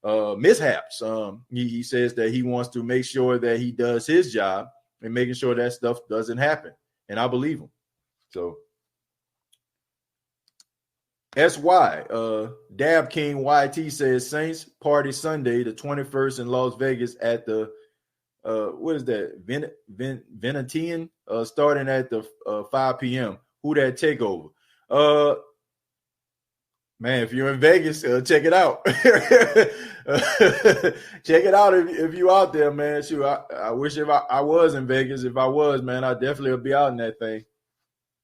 mishaps. He says that he wants to make sure that he does his job and making sure that stuff doesn't happen. And I believe him. So SY, Dab King YT says Saints party Sunday, the 21st in Las Vegas at the, what is that? Venetian, starting at the 5 p.m. Who that takeover? Man, if you're in Vegas, check it out. Check it out if you're out there, man. Shoot, I wish if I was in Vegas. If I was, man, I definitely would be out in that thing.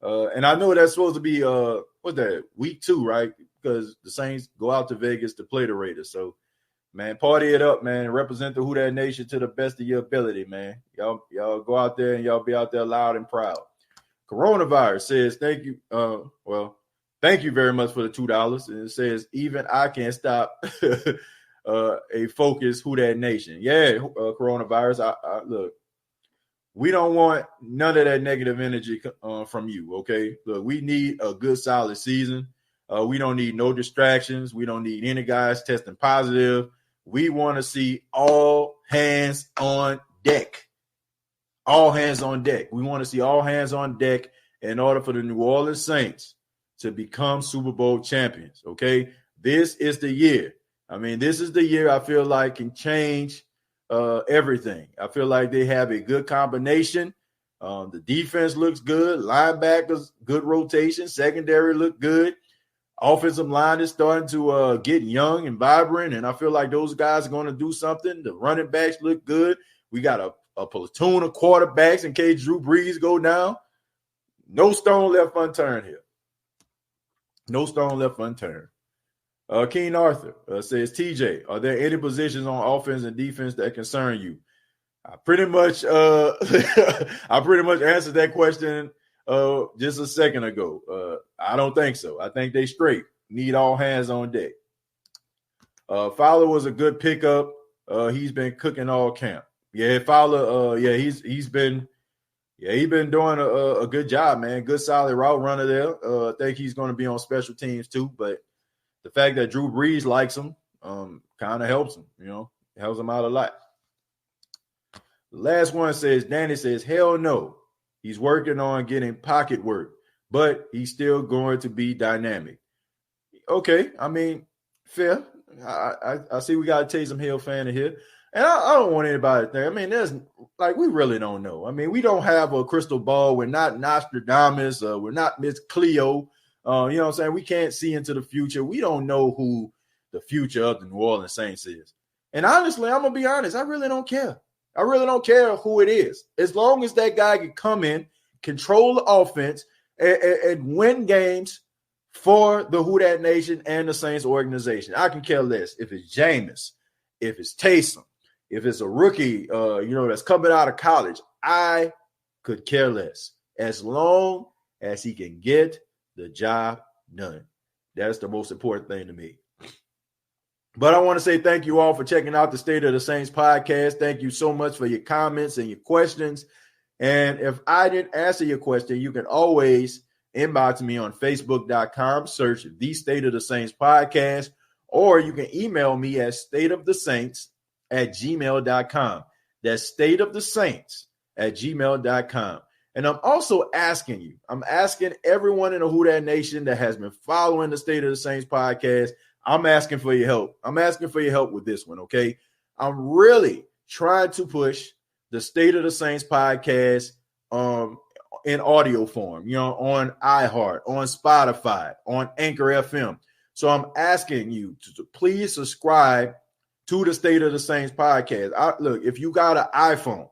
And I know that's supposed to be what's that, week 2, right? Because the Saints go out to Vegas to play the Raiders. So, man, party it up, man. Represent the Who Dat Nation to the best of your ability, man. Y'all go out there and y'all be out there loud and proud. Coronavirus says, thank you. Thank you very much for the $2. And it says, even I can't stop a focused Who Dat Nation. Yeah, coronavirus. I look, we don't want none of that negative energy from you, okay? Look, we need a good, solid season. We don't need no distractions. We don't need any guys testing positive. We want to see all hands on deck. All hands on deck. We want to see all hands on deck in order for the New Orleans Saints to become Super Bowl champions, okay? This is the year. I mean, this is the year I feel like can change everything. I feel like they have a good combination. The defense looks good. Linebackers, good rotation. Secondary look good. Offensive line is starting to get young and vibrant, and I feel like those guys are going to do something. The running backs look good. We got a platoon of quarterbacks in case Drew Brees go down. No stone left unturned here. No stone left unturned. Keen Arthur says, TJ, are there any positions on offense and defense that concern you? I pretty much answered that question just a second ago. I don't think so. I think they straight. Need all hands on deck. Fowler was a good pickup. He's been cooking all camp. Yeah, Fowler. He's been doing a good job, man. Good solid route runner there. I think he's going to be on special teams too. But the fact that Drew Brees likes him kind of helps him. Helps him out a lot. The last one says, Danny says, hell no. He's working on getting pocket work, but he's still going to be dynamic. Okay, I mean, fair. I see we got a Taysom Hill fan in here. And I don't want anybody to think. I mean, we really don't know. I mean, we don't have a crystal ball. We're not Nostradamus. We're not Miss Cleo. You know what I'm saying? We can't see into the future. We don't know who the future of the New Orleans Saints is. And honestly, I'm going to be honest. I really don't care. I really don't care who it is. As long as that guy can come in, control the offense, and win games for the Who Dat Nation and the Saints organization. I can care less if it's Jameis, if it's Taysom, if it's a rookie, that's coming out of college. I could care less as long as he can get the job done. That's the most important thing to me. But I want to say thank you all for checking out the State of the Saints podcast. Thank you so much for your comments and your questions. And if I didn't answer your question, you can always inbox me on Facebook.com, search the State of the Saints podcast, or you can email me at stateofthesaints@gmail.com. That's stateofthesaints@gmail.com. And I'm also asking everyone in the Who Dat Nation that has been following the State of the Saints podcast, I'm asking for your help. I'm asking for your help with this one, okay? I'm really trying to push the State of the Saints podcast in audio form, on iHeart, on Spotify, on Anchor FM. So I'm asking you to please subscribe to the State of the Saints podcast. Look, if you got an iPhone,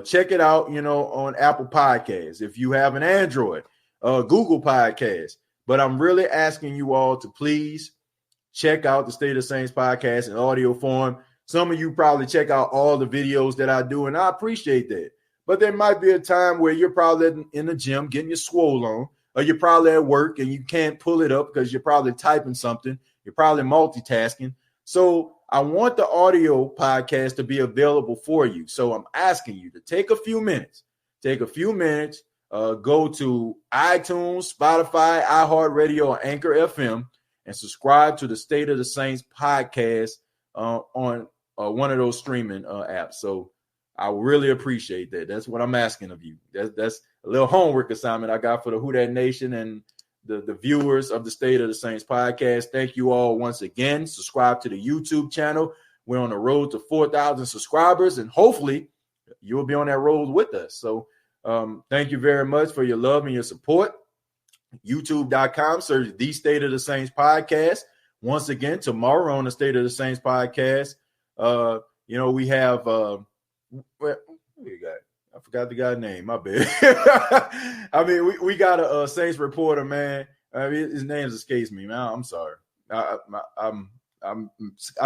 check it out, on Apple Podcasts. If you have an Android, Google Podcasts. But I'm really asking you all to please check out the State of the Saints podcast in audio form. Some of you probably check out all the videos that I do, and I appreciate that. But there might be a time where you're probably in the gym getting your swole on, or you're probably at work and you can't pull it up because you're probably typing something. You're probably multitasking. So I want the audio podcast to be available for you. So I'm asking you to take a few minutes, go to iTunes, Spotify, iHeartRadio, or Anchor FM, and subscribe to the State of the Saints podcast on one of those streaming apps. So I really appreciate that. That's what I'm asking of you. That's a little homework assignment I got for the Who Dat Nation and the viewers of the State of the Saints podcast. Thank you all once again. Subscribe to the YouTube channel. We're on the road to 4,000 subscribers, and hopefully you'll be on that road with us. So thank you very much for your love and your support. YouTube.com, search the State of the Saints podcast. Once again, tomorrow on the State of the Saints podcast, we have what we got? I forgot the guy's name. My bad. I mean, we got a Saints reporter, man. I mean, his name escapes me, man. I'm sorry. I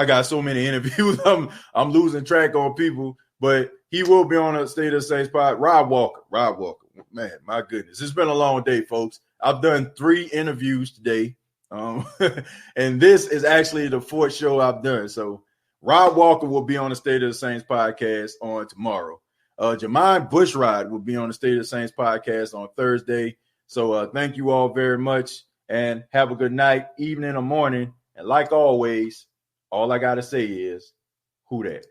got so many interviews. I'm losing track on people, but he will be on the State of the Saints pod. Rob Walker, man, my goodness, it's been a long day, folks. I've done 3 interviews today, and this is actually the 4th show I've done. So Rob Walker will be on the State of the Saints podcast on tomorrow. Jermaine Bushrod will be on the State of the Saints podcast on Thursday. So thank you all very much, and have a good night, evening, or morning. And like always, all I got to say is, who dat?